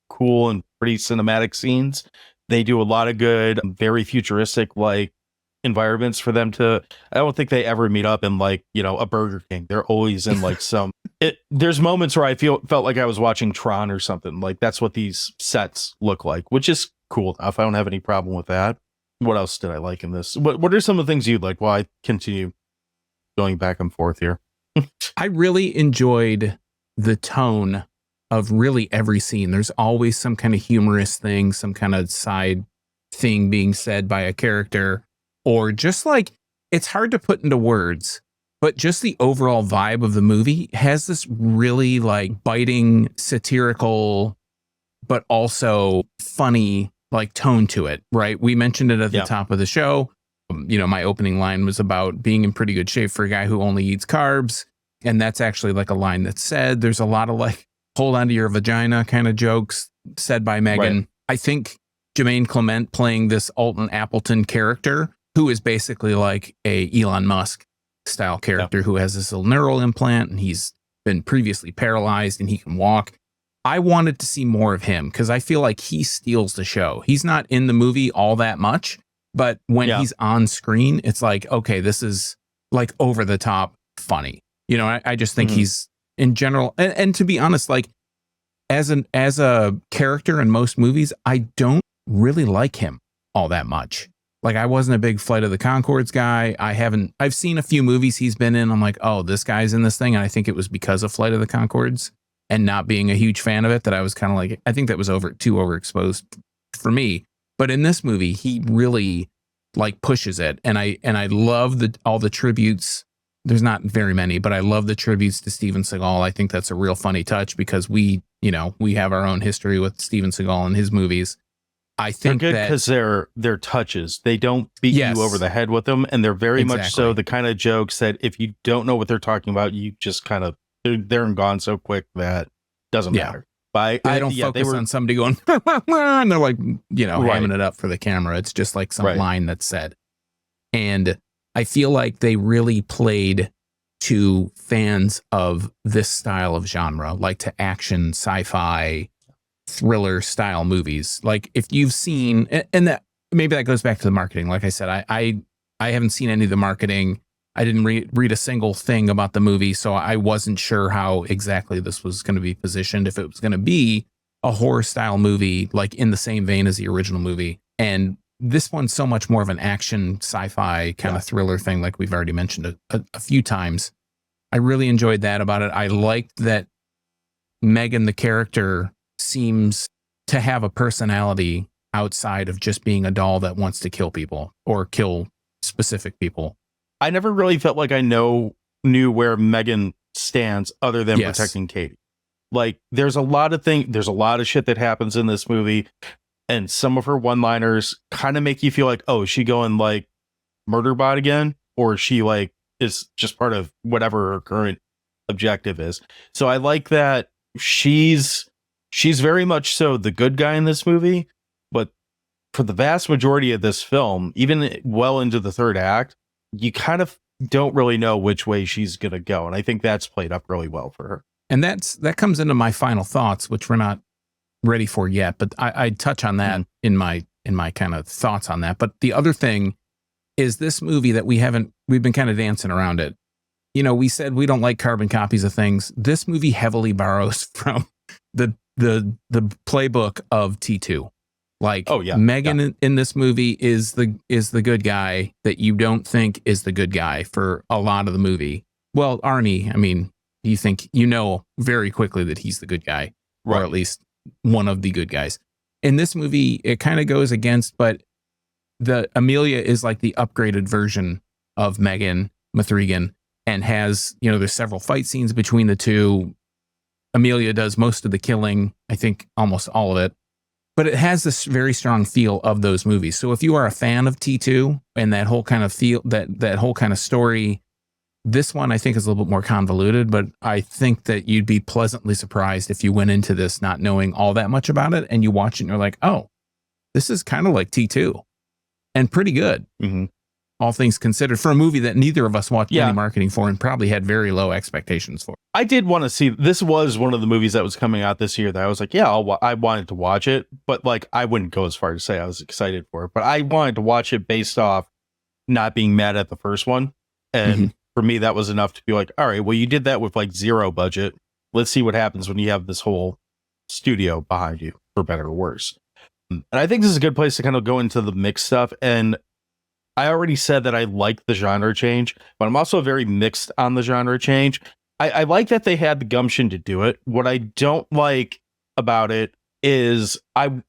cool and pretty cinematic scenes. They do a lot of good, very futuristic environments for them to. I don't think they ever meet up in a Burger King. They're always in there's moments where I felt like I was watching Tron or something. Like, that's what these sets look like, which is cool enough. I don't have any problem with that. What else did I like in this? What are some of the things you'd like? Well, I continue going back and forth here. I really enjoyed the tone of really every scene. There's always some kind of humorous thing, some kind of side thing being said by a character, or just it's hard to put into words, but just the overall vibe of the movie has this really biting, satirical, but also funny tone to it, right? We mentioned it at the top of the show. My opening line was about being in pretty good shape for a guy who only eats carbs. And that's actually a line that's said. There's a lot of hold on to your vagina kind of jokes said by M3GAN. Right. I think Jermaine Clement playing this Alton Appleton character, who is basically a Elon Musk style character who has this little neural implant, and he's been previously paralyzed and he can walk. I wanted to see more of him because I feel like he steals the show. He's not in the movie all that much, but when he's on screen, it's okay, this is over the top funny. I just think he's in general. And to be honest, as a character in most movies, I don't really like him all that much. Like, I wasn't a big Flight of the Conchords guy. I've seen a few movies he's been in. I'm like, oh, this guy's in this thing. And I think it was because of Flight of the Conchords and not being a huge fan of it that I was kind of like, I think that was too overexposed for me. But in this movie, he really like pushes it. And I love all the tributes. There's not very many, but I love the tributes to Steven Seagal. I think that's a real funny touch because we have our own history with Steven Seagal and his movies. I think they're good because they're touches. They don't beat you over the head with them, and they're very much so the kind of jokes that if you don't know what they're talking about, you just kind of they're gone so quick that doesn't matter. But I don't focus on somebody going and they're like hamming it up for the camera. It's just like some line that's said, and I feel like they really played to fans of this style of genre, like to action, sci-fi, thriller style movies. Like if you've seen, and that maybe that goes back to the marketing. Like I said, I haven't seen any of the marketing. I didn't read a single thing about the movie, so I wasn't sure how exactly this was going to be positioned. If it was going to be a horror style movie, like in the same vein as the original movie, and this one's so much more of an action sci-fi kind of thriller thing, like we've already mentioned a few times. I really enjoyed that about it. I liked that M3GAN, the character, seems to have a personality outside of just being a doll that wants to kill people or kill specific people. I never really felt like I knew where M3GAN stands other than protecting Katie. Like there's a lot of shit that happens in this movie, and some of her one-liners kind of make you feel like, oh, is she going like murder bot again? Or is she like is just part of whatever her current objective is. So I like that she's very much so the good guy in this movie, but for the vast majority of this film, even well into the third act, you kind of don't really know which way she's going to go. And I think that's played up really well for her. And that comes into my final thoughts, which we're not ready for yet, but I'd touch on that in my kind of thoughts on that. But the other thing is this movie that we've been kind of dancing around it. You know, we said we don't like carbon copies of things. This movie heavily borrows from the playbook of T2. Like, M3GAN in this movie is the good guy that you don't think is the good guy for a lot of the movie. Well, Arnie, I mean, you think very quickly that he's the good guy, or at least one of the good guys. In this movie, it kind of goes against, but the Amelia is like the upgraded version of M3GAN, and has, there's several fight scenes between the two. Amelia does most of the killing, I think almost all of it, but it has this very strong feel of those movies. So if you are a fan of T2 and that whole kind of feel, that whole kind of story, this one I think is a little bit more convoluted, but I think that you'd be pleasantly surprised if you went into this not knowing all that much about it, and you watch it and you're like, oh, this is kind of like T2 and pretty good. Mm-hmm. All things considered, for a movie that neither of us watched any marketing for and probably had very low expectations for. I did want to see, this was one of the movies that was coming out this year that I was like, I wanted to watch it, but like, I wouldn't go as far to say I was excited for it, but I wanted to watch it based off not being mad at the first one. And for me, that was enough to be like, all right, well, you did that with like zero budget. Let's see what happens when you have this whole studio behind you, for better or worse. And I think this is a good place to kind of go into the mixed stuff. And I already said that I like the genre change, but I'm also very mixed on the genre change. I like that they had the gumption to do it. What I don't like about it is I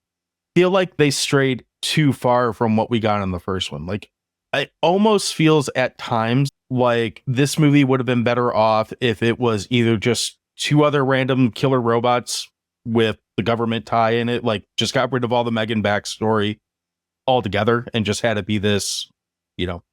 feel like they strayed too far from what we got in the first one. Like, it almost feels at times like this movie would have been better off if it was either just two other random killer robots with the government tie in it, like just got rid of all the M3GAN backstory altogether and just had it be this,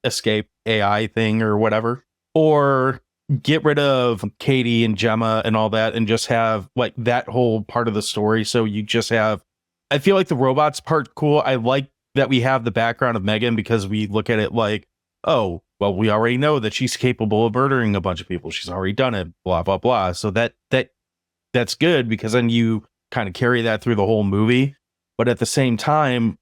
escape AI thing or whatever, or get rid of Katie and Gemma and all that and just have like that whole part of the story. So you just have, I feel like the robots part cool. I like that we have the background of M3GAN because we look at it like, oh, well, we already know that she's capable of murdering a bunch of people. She's already done it, blah, blah, blah. So that's good because then you kind of carry that through the whole movie. But at the same time,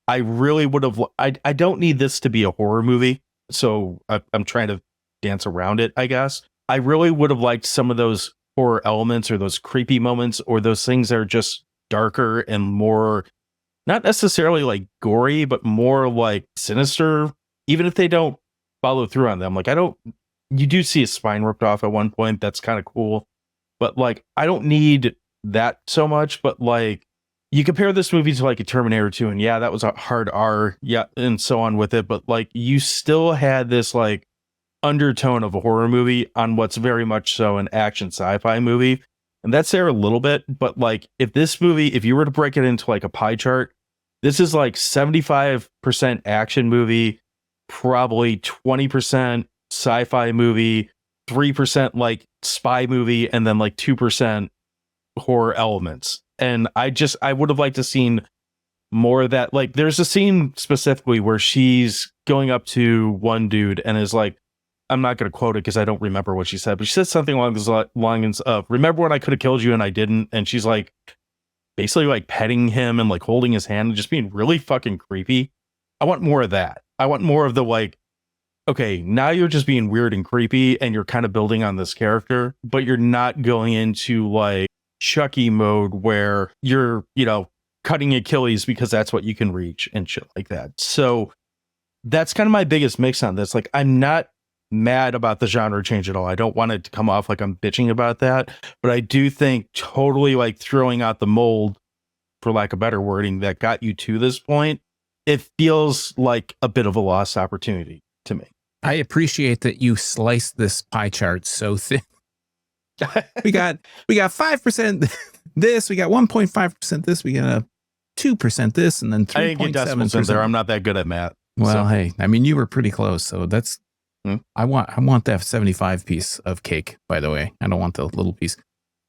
I really would have, I don't need this to be a horror movie. So I'm trying to dance around it, I guess. I really would have liked some of those horror elements or those creepy moments or those things that are just darker and more not necessarily like gory, but more like sinister, even if they don't follow through on them. Like, you do see a spine ripped off at one point. That's kind of cool. But like, I don't need that so much. But like, you compare this movie to like a Terminator 2, and yeah, that was a hard R, yeah, and so on with it. But like, you still had this like undertone of a horror movie on what's very much so an action sci-fi movie. And that's there a little bit. But like, if you were to break it into like a pie chart, this is like 75% action movie, probably 20% sci-fi movie, 3% like spy movie, and then like 2% horror elements. And I would have liked to seen more of that. Like, there's a scene specifically where she's going up to one dude and is like, I'm not going to quote it because I don't remember what she said, but she said something along the lines of, remember when I could have killed you and I didn't? And she's like, basically like petting him and like holding his hand and just being really fucking creepy. I want more of that. I want more of the like, okay, now you're just being weird and creepy and you're kind of building on this character, but you're not going into like Chucky mode where you're, cutting Achilles because that's what you can reach and shit like that. So that's kind of my biggest mix on this. Like, I'm not mad about the genre change at all. I don't want it to come off like I'm bitching about that, but I do think totally like throwing out the mold, for lack of better wording, that got you to this point, it feels like a bit of a lost opportunity to me. I appreciate that you sliced this pie chart so thin. we got 5% this, we got 1.5% this, we got a 2% this, and then 3.7% there. I'm not that good at math. Well, so. Hey, I mean, you were pretty close, so that's I want that 75 piece of cake, by the way. I don't want the little piece.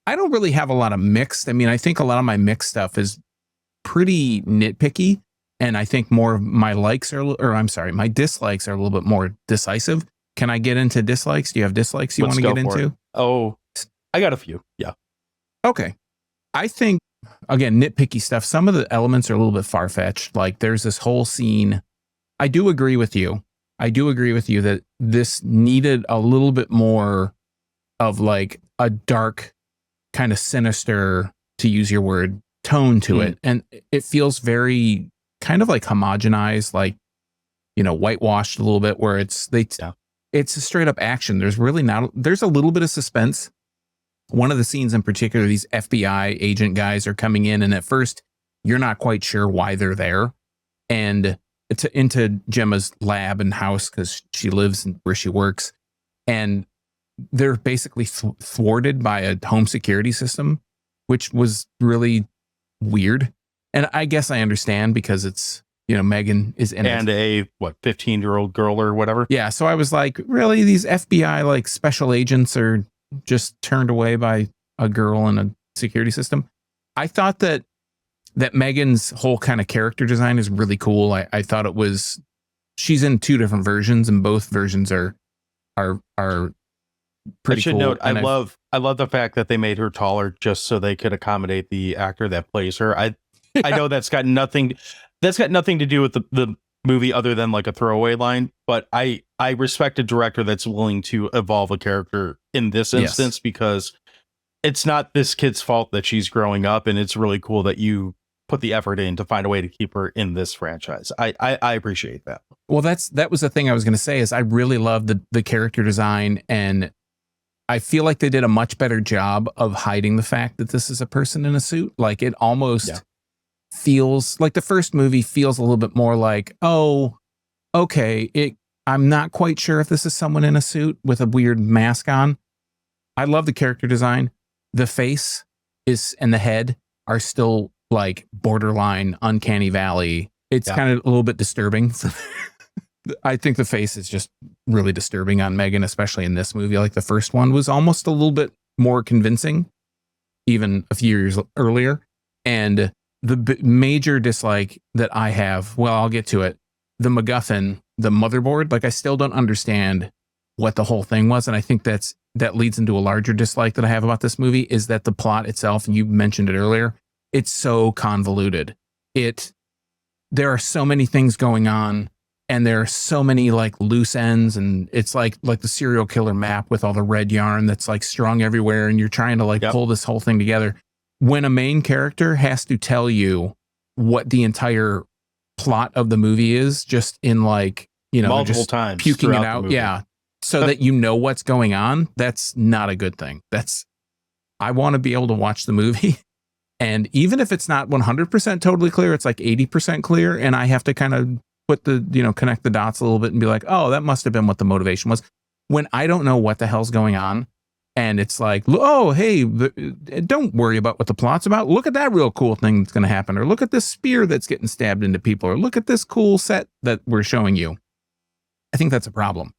I don't really have a lot of mixed. I mean, I think a lot of my mixed stuff is pretty nitpicky, and I think more of my my dislikes are a little bit more decisive. Can I get into dislikes? Do you have dislikes you want to get into? Oh, I got a few. Yeah. Okay. I think, again, nitpicky stuff. Some of the elements are a little bit far-fetched. Like, there's this whole scene. I do agree with you that this needed a little bit more of like a dark, kind of sinister, to use your word, tone to it. And it feels very kind of like homogenized, like, whitewashed a little bit, where it's a straight up action. There's a little bit of suspense. One of the scenes in particular, these FBI agent guys are coming in, and at first you're not quite sure why they're there. And it's into Gemma's lab and house because she lives where she works. And they're basically thwarted by a home security system, which was really weird. And I guess I understand because it's, M3GAN is in and it. a 15-year-old girl or whatever. Yeah. So I was like, really, these FBI like special agents are just turned away by a girl in a security system? I thought that M3GAN's whole kind of character design is really cool. I thought it was, she's in two different versions, and both versions are pretty cool. Note, I love the fact that they made her taller just so they could accommodate the actor that plays her. I know that's got nothing to do with the movie other than like a throwaway line, but I respect a director that's willing to evolve a character in this instance, because it's not this kid's fault that she's growing up, and it's really cool that you put the effort in to find a way to keep her in this franchise. I appreciate that. Well, that was the thing I was going to say, is I really love the character design, and I feel like they did a much better job of hiding the fact that this is a person in a suit. Like, it almost feels like the first movie feels a little bit more like, oh, okay, I'm not quite sure if this is someone in a suit with a weird mask on. I love the character design. The face and the head are still like borderline uncanny valley. It's kind of a little bit disturbing. I think the face is just really disturbing on M3GAN, especially in this movie. Like, the first one was almost a little bit more convincing, even a few years earlier. And the major dislike that I have, well, I'll get to it. The MacGuffin, the motherboard, like, I still don't understand what the whole thing was. And I think that leads into a larger dislike that I have about this movie, is that the plot itself, and you mentioned it earlier, it's so convoluted. There are so many things going on, and there are so many like loose ends, and it's like the serial killer map with all the red yarn that's like strung everywhere, and you're trying to pull this whole thing together. When a main character has to tell you what the entire plot of the movie is, just in like, multiple just times puking it throughout the out. movie. Yeah. So that you know what's going on. That's not a good thing. I want to be able to watch the movie. And even if it's not 100% totally clear, it's like 80% clear. And I have to kind of put connect the dots a little bit and be like, oh, that must have been what the motivation was. When I don't know what the hell's going on. And it's like, oh, hey, don't worry about what the plot's about. Look at that real cool thing that's going to happen. Or look at this spear that's getting stabbed into people. Or look at this cool set that we're showing you. I think that's a problem.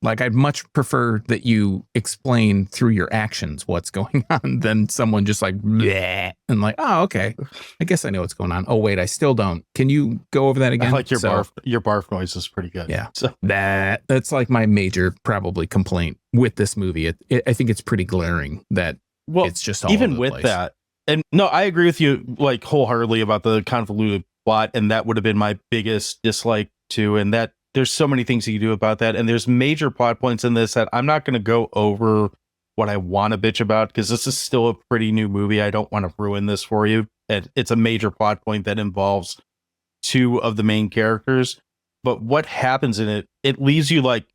Like, I'd much prefer that you explain through your actions what's going on than someone just like, bleh, and like, oh, okay, I guess I know what's going on. Oh, wait, I still don't. Can you go over that again? I like your barf noise is pretty good. Yeah. So that's like my major probably complaint with this movie. I think it's pretty glaring that it's just all even over the with place. that. And no, I agree with you like wholeheartedly about the convoluted plot. And that would have been my biggest dislike too. And that there's so many things you can do about that. And there's major plot points in this that I'm not going to go over what I want to bitch about because this is still a pretty new movie. I don't want to ruin this for you. It's a major plot point that involves two of the main characters. But what happens in it, it leaves you like,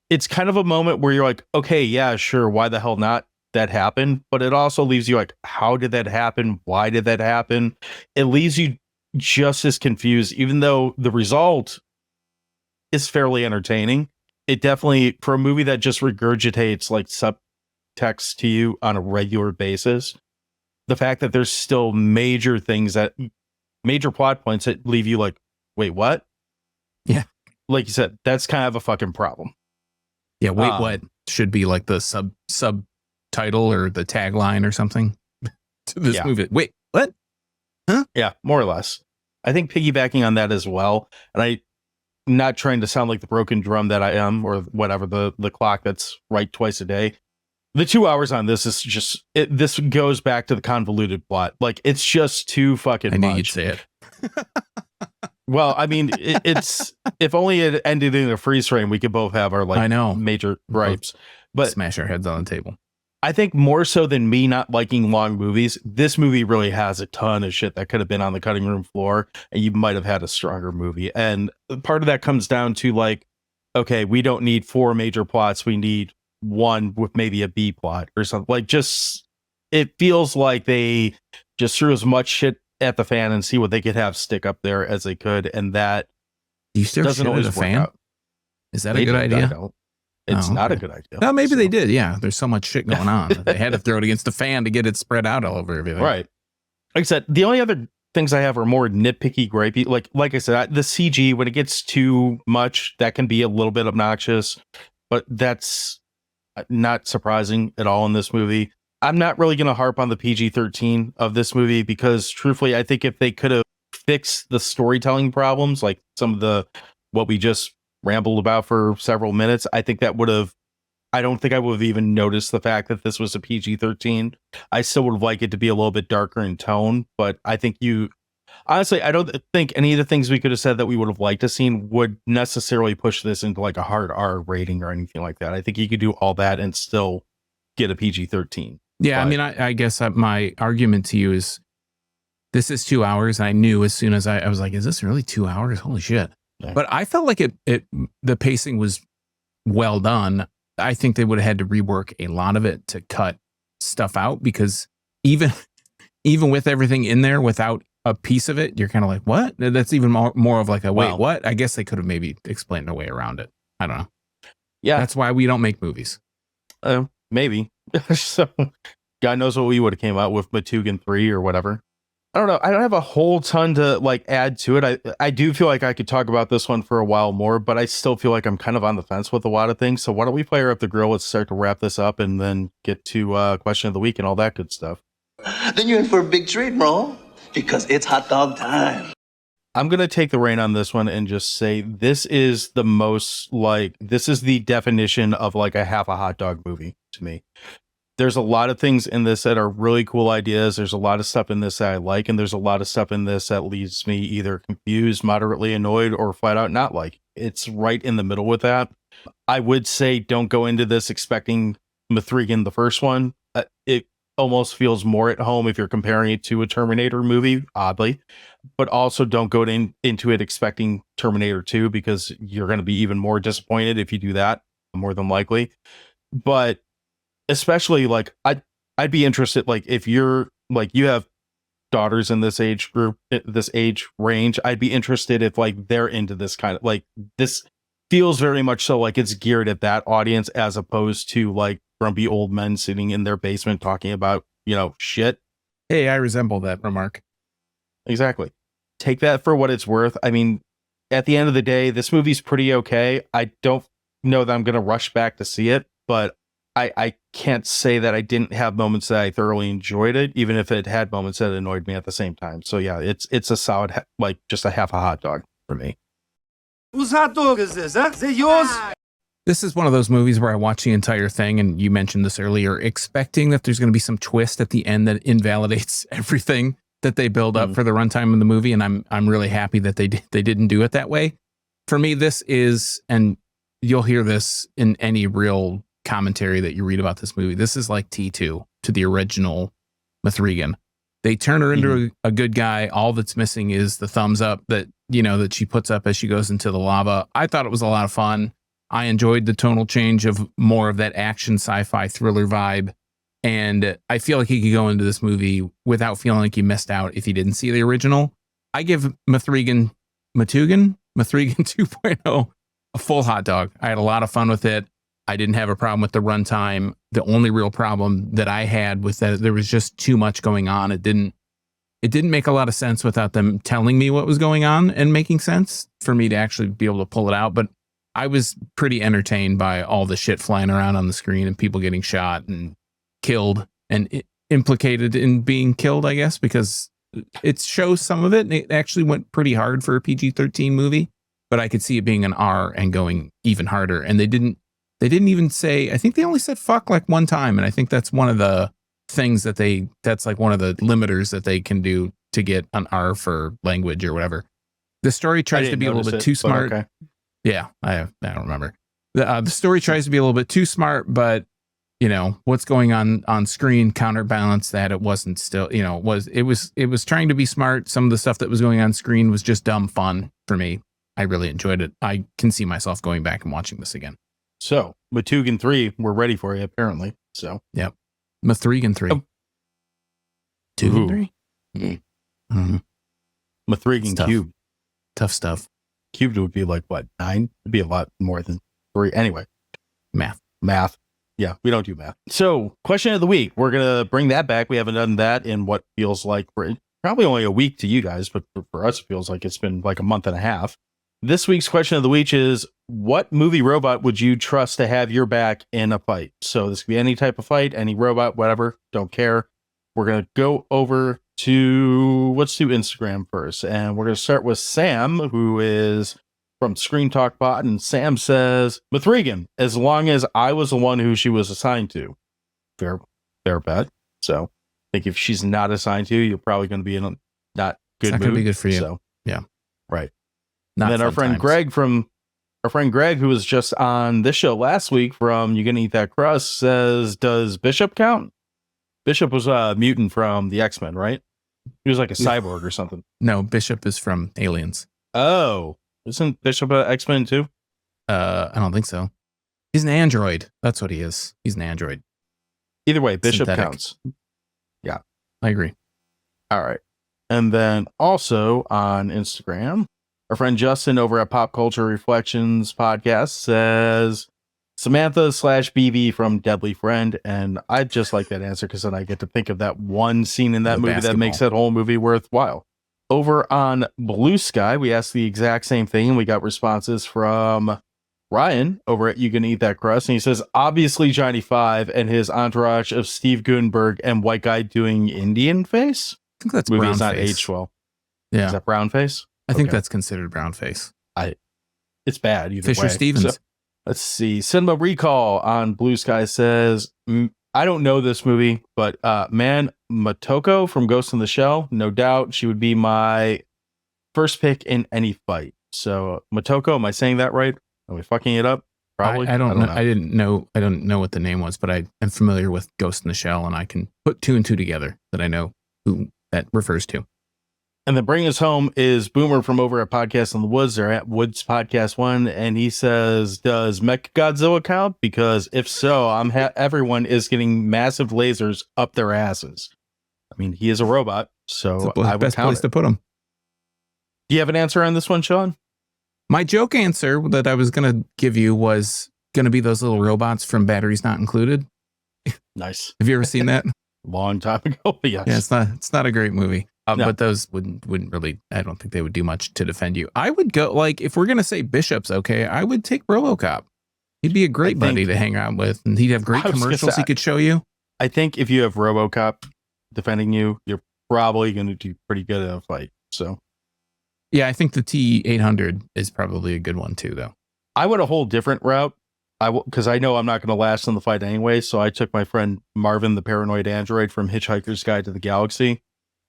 it's kind of a moment where you're like, okay, yeah, sure. Why the hell not? That happened. But it also leaves you like, how did that happen? Why did that happen? It leaves you just as confused, even though the result is fairly entertaining. It definitely, for a movie that just regurgitates like subtext to you on a regular basis, the fact that there's still major plot points that leave you like, wait, what? Yeah. Like you said, that's kind of a fucking problem. Yeah. Wait, what should be like the subtitle or the tagline or something to this movie? Wait, what? Huh? Yeah, more or less. I think piggybacking on that as well. And I'm not trying to sound like the broken drum that I am, or whatever, the clock that's right twice a day. The 2 hours on this is just, this goes back to the convoluted plot. Like, it's just too fucking much. I knew you'd say it. Well, I mean, it's, if only it ended in a freeze frame, we could both have our like major gripes. But smash our heads on the table. I think more so than me not liking long movies, this movie really has a ton of shit that could have been on the cutting room floor, and you might have had a stronger movie. And part of that comes down to like, okay, we don't need 4 major plots. We need one with maybe a B plot or something. Like, just, it feels like they just threw as much shit at the fan and see what they could have stick up there as they could. And that you still doesn't always work fan? out. Is that a good idea? It's not a good idea. No, maybe they did. Yeah, there's so much shit going on. They had to throw it against the fan to get it spread out all over everything. Right. Like I said, the only other things I have are more nitpicky, gripey. Like I said, the CG, when it gets too much, that can be a little bit obnoxious. But that's not surprising at all in this movie. I'm not really going to harp on the PG-13 of this movie because, truthfully, I think if they could have fixed the storytelling problems, like some of the what we just rambled about for several minutes, I think that would have, I don't think I would have even noticed the fact that this was a PG-13. I still would have liked it to be a little bit darker in tone, but I think honestly, I don't think any of the things we could have said that we would have liked to seen would necessarily push this into like a hard R rating or anything like that. I think you could do all that and still get a PG-13. Yeah, but I mean, I guess my argument to you is this is 2 hours. And I knew as soon as I was like, is this really 2 hours? Holy shit. Yeah. But I felt like the pacing was well done. I think they would have had to rework a lot of it to cut stuff out because even with everything in there without a piece of it, you're kind of like, what? That's even more of like a wait, what? I guess they could have maybe explained a way around it. I don't know. Yeah. That's why we don't make movies. Maybe. So God knows what we would have came out with M3GAN 3 or whatever. I don't know. I don't have a whole ton to like add to it. I do feel like I could talk about this one for a while more, but I still feel like I'm kind of on the fence with a lot of things. So why don't we fire up the grill? Let's start to wrap this up and then get to question of the week and all that good stuff. Then you're in for a big treat, bro, because it's hot dog time. I'm going to take the reign on this one and just say this is this is the definition of like a half a hot dog movie to me. There's a lot of things in this that are really cool ideas. There's a lot of stuff in this that I like, and there's a lot of stuff in this that leaves me either confused, moderately annoyed, or flat out not like. It's right in the middle with that. I would say don't go into this expecting M3GAN, the first one. A almost feels more at home if you're comparing it to a Terminator movie, oddly. But also don't go into it expecting Terminator 2 because you're going to be even more disappointed if you do that, more than likely. But especially like I'd be interested, like if you're like you have daughters in this age group, this age range, I'd be interested if like they're into this kind of like this feels very much so like it's geared at that audience as opposed to like grumpy old men sitting in their basement talking about, shit. Hey, I resemble that remark. Exactly. Take that for what it's worth. I mean, at the end of the day, this movie's pretty okay. I don't know that I'm going to rush back to see it, but I can't say that I didn't have moments that I thoroughly enjoyed it, even if it had moments that annoyed me at the same time. So yeah, it's a solid, like just a half a hot dog for me. Whose hot dog is this, huh? Is it yours? This is one of those movies where I watch the entire thing, and you mentioned this earlier, expecting that there's going to be some twist at the end that invalidates everything that they build up for the runtime of the movie, and I'm really happy that they didn't do it that way. For me, this is, and you'll hear this in any real commentary that you read about this movie, this is like T2 to the original M3GAN. They turn her into a good guy. All that's missing is the thumbs up that that she puts up as she goes into the lava. I thought it was a lot of fun. I enjoyed the tonal change of more of that action sci-fi thriller vibe. And I feel like you could go into this movie without feeling like you missed out if you didn't see the original. I give M3GAN 2.0 a full hot dog. I had a lot of fun with it. I didn't have a problem with the runtime. The only real problem that I had was that there was just too much going on. It didn't make a lot of sense without them telling me what was going on and making sense for me to actually be able to pull it out. But I was pretty entertained by all the shit flying around on the screen and people getting shot and killed and implicated in being killed, I guess, because it shows some of it. And it actually went pretty hard for a PG-13 movie, but I could see it being an R and going even harder. And they didn't even say, I think they only said fuck like one time. And I think that's one of the things that's like one of the limiters that they can do to get an R for language or whatever. The story tries to be a little bit too smart. Okay. Yeah, I don't remember. The story tries to be a little bit too smart, but what's going on screen counterbalance that. It wasn't still, it was trying to be smart. Some of the stuff that was going on screen was just dumb fun for me. I really enjoyed it. I can see myself going back and watching this again. So, M3GAN 3, we're ready for you, apparently. So, yep. M3GAN 3. 2 and 3? Mm-hmm. M3GAN Cube. Tough stuff. Cubed would be like, what, 9? It'd be a lot more than 3. Anyway. Math. Yeah, we don't do math. So, question of the week. We're going to bring that back. We haven't done that in what feels like probably only a week to you guys, but for us, it feels like it's been like a month and a half. This week's question of the week is, what movie robot would you trust to have your back in a fight? So this could be any type of fight, any robot, whatever, don't care. We're going to go over to, let's do Instagram first. And we're going to start with Sam, who is from Screen Talk Bot. And Sam says, M3GAN, as long as I was the one who she was assigned to. Fair bet. So I think if she's not assigned to you, you're probably going to be in a not good mood. It's not going to be good for you. So, yeah. Right. Not and then our friend Greg who was just on this show last week from You Gonna Eat That Crust, says, does Bishop count? Bishop was a mutant from the X-Men, right? He was like a cyborg or something. No, Bishop is from Aliens. Oh, isn't Bishop a X-Men too? I don't think so. He's an android. That's what he is. He's an android. Either way, Bishop counts. Yeah, I agree. All right. And then also on Instagram, our friend Justin over at Pop Culture Reflections podcast says Samantha/BB from Deadly Friend. And I just like that answer because then I get to think of that one scene in that movie that makes that whole movie worthwhile. Over on Blue Sky, we asked the exact same thing. And we got responses from Ryan over at You Gonna Eat That Crust. And he says, obviously Johnny Five and his entourage of Steve Guttenberg and white guy doing Indian face. I think that's movie brown is not face. aged well. Yeah. Is that brown face? I think that's considered brown face. It's bad either Fisher way. Stevens. So, let's see. Cinema Recall on Blue Sky says, I don't know this movie, but Motoko from Ghost in the Shell, no doubt she would be my first pick in any fight. So Motoko, am I saying that right? Are we fucking it up? Probably. I don't know. I don't know what the name was, but I am familiar with Ghost in the Shell, and I can put two and two together that I know who that refers to. And then bring us home is Boomer from over at Podcast in the Woods. They're at Woods Podcast 1, and he says, "Does Mechagodzilla count? Because if so, everyone is getting massive lasers up their asses." I mean, he is a robot, so It's the I would best count place it. to put him. Do you have an answer on this one, Sean? My joke answer that I was going to give you was going to be those little robots from Batteries Not Included. Nice. Have you ever seen that? Long time ago. Yes. Yeah, it's not a great movie. No. But those wouldn't really, I don't think they would do much to defend you. I would go, like, if we're going to say Bishop's okay, I would take Robocop. He'd be a great buddy to hang out with, and he'd have great commercials he could show you. I think if you have Robocop defending you, you're probably going to do pretty good in a fight. So, yeah, I think the T-800 is probably a good one too, though. I went a whole different route. Because I know I'm not going to last in the fight anyway. So I took my friend Marvin, the paranoid android from Hitchhiker's Guide to the Galaxy,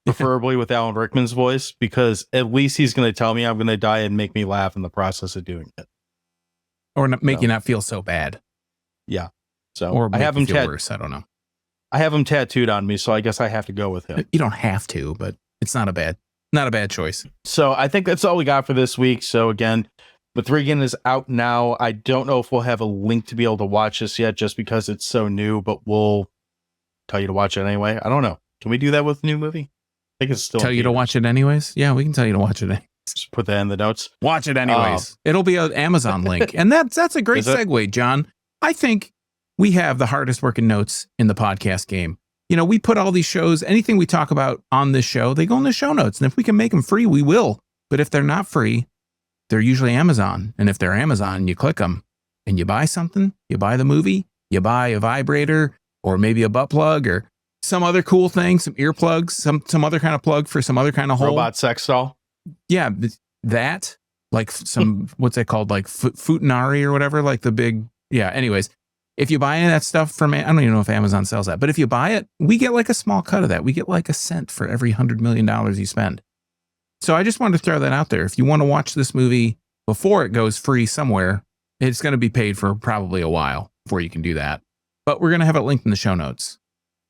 preferably with Alan Rickman's voice, because at least he's going to tell me I'm going to die and make me laugh in the process of doing it. Or make you not feel so bad. Yeah. So or I have him worse. I don't know. I have him tattooed on me, so I guess I have to go with him. You don't have to, but it's not a bad choice. So I think that's all we got for this week. So again, M3GAN is out now. I don't know if we'll have a link to be able to watch this yet, just because it's so new, but we'll tell you to watch it anyway. I don't know. Can we do that with a new movie? I think it's still tell you to watch it anyways. Yeah, we can tell you to watch it anyways. Just put that in the notes. Watch it anyways. It'll be an Amazon link. And that's a great segue, John. I think we have the hardest working notes in the podcast game. You know, we put all these shows, anything we talk about on this show, they go in the show notes. And if we can make them free, we will. But if they're not free, they're usually Amazon. And if they're Amazon, you click them and you buy something, you buy the movie, you buy a vibrator or maybe a butt plug or some other cool thing, some earplugs, some other kind of plug for some other kind of hole. Robot sex doll. Yeah, that, like some, what's that called? Like Futanari or whatever, like the big, yeah. Anyways, if you buy any of that stuff from, I don't even know if Amazon sells that, but if you buy it, we get like a small cut of that. We get like a cent for every $100 million you spend. So I just wanted to throw that out there. If you want to watch this movie before it goes free somewhere, it's going to be paid for probably a while before you can do that. But we're going to have it linked in the show notes.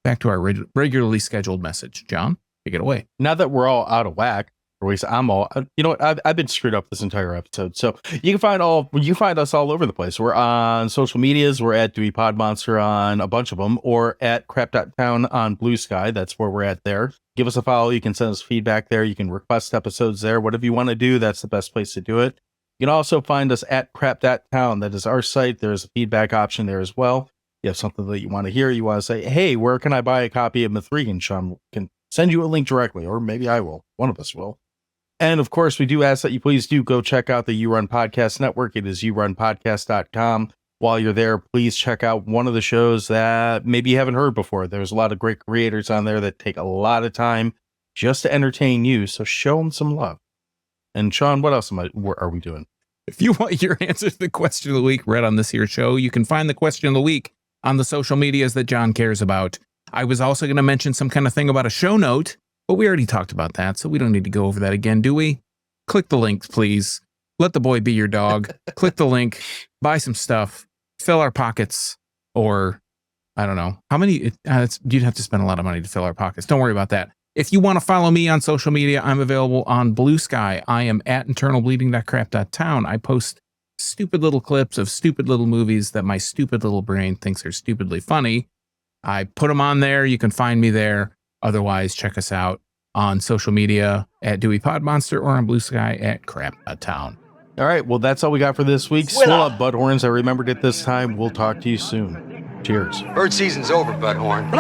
Back to our regularly scheduled message. John, take it away. Now that we're all out of whack, or at least I'm all, you know what? I've been screwed up this entire episode. So you can find us all over the place. We're on social medias. We're at Dewey Pod Monster on a bunch of them, or at crap.town on Blue Sky. That's where we're at there. Give us a follow. You can send us feedback there. You can request episodes there. Whatever you want to do, that's the best place to do it. You can also find us at crap.town. That is our site. There's a feedback option there as well. You have something that you want to hear. You want to say, hey, where can I buy a copy of M3GAN? Sean can send you a link directly, or maybe I will. One of us will. And of course, we do ask that you please do go check out the You Run Podcast Network. It is yourunpodcast.com. While you're there, please check out one of the shows that maybe you haven't heard before. There's a lot of great creators on there that take a lot of time just to entertain you. So show them some love. And Sean, what else are we doing? If you want your answer to the question of the week read on this here show, you can find the question of the week on the social medias that John cares about. I was also going to mention some kind of thing about a show note, but we already talked about that, so we don't need to go over that again, do we? Click the link, please. Let the boy be your dog. Click the link, buy some stuff, fill our pockets, or I don't know. How many? You'd have to spend a lot of money to fill our pockets. Don't worry about that. If you want to follow me on social media, I'm available on Blue Sky. I am at internalbleeding.crap.town. I post stupid little clips of stupid little movies that my stupid little brain thinks are stupidly funny. I put them on there. You can find me there. Otherwise, check us out on social media at Dewey Pod Monster or on Blue Sky at crap.town. All right. Well, that's all we got for this week. Still up, Budhorns. I remembered it this time. We'll talk to you soon. Cheers. Bird season's over, Budhorn.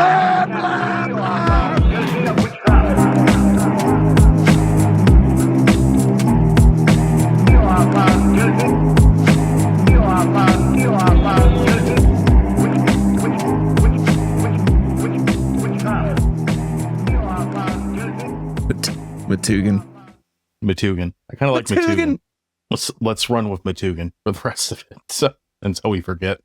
M3GAN. I kind of like M3GAN. Let's run with M3GAN for the rest of it. So until we forget.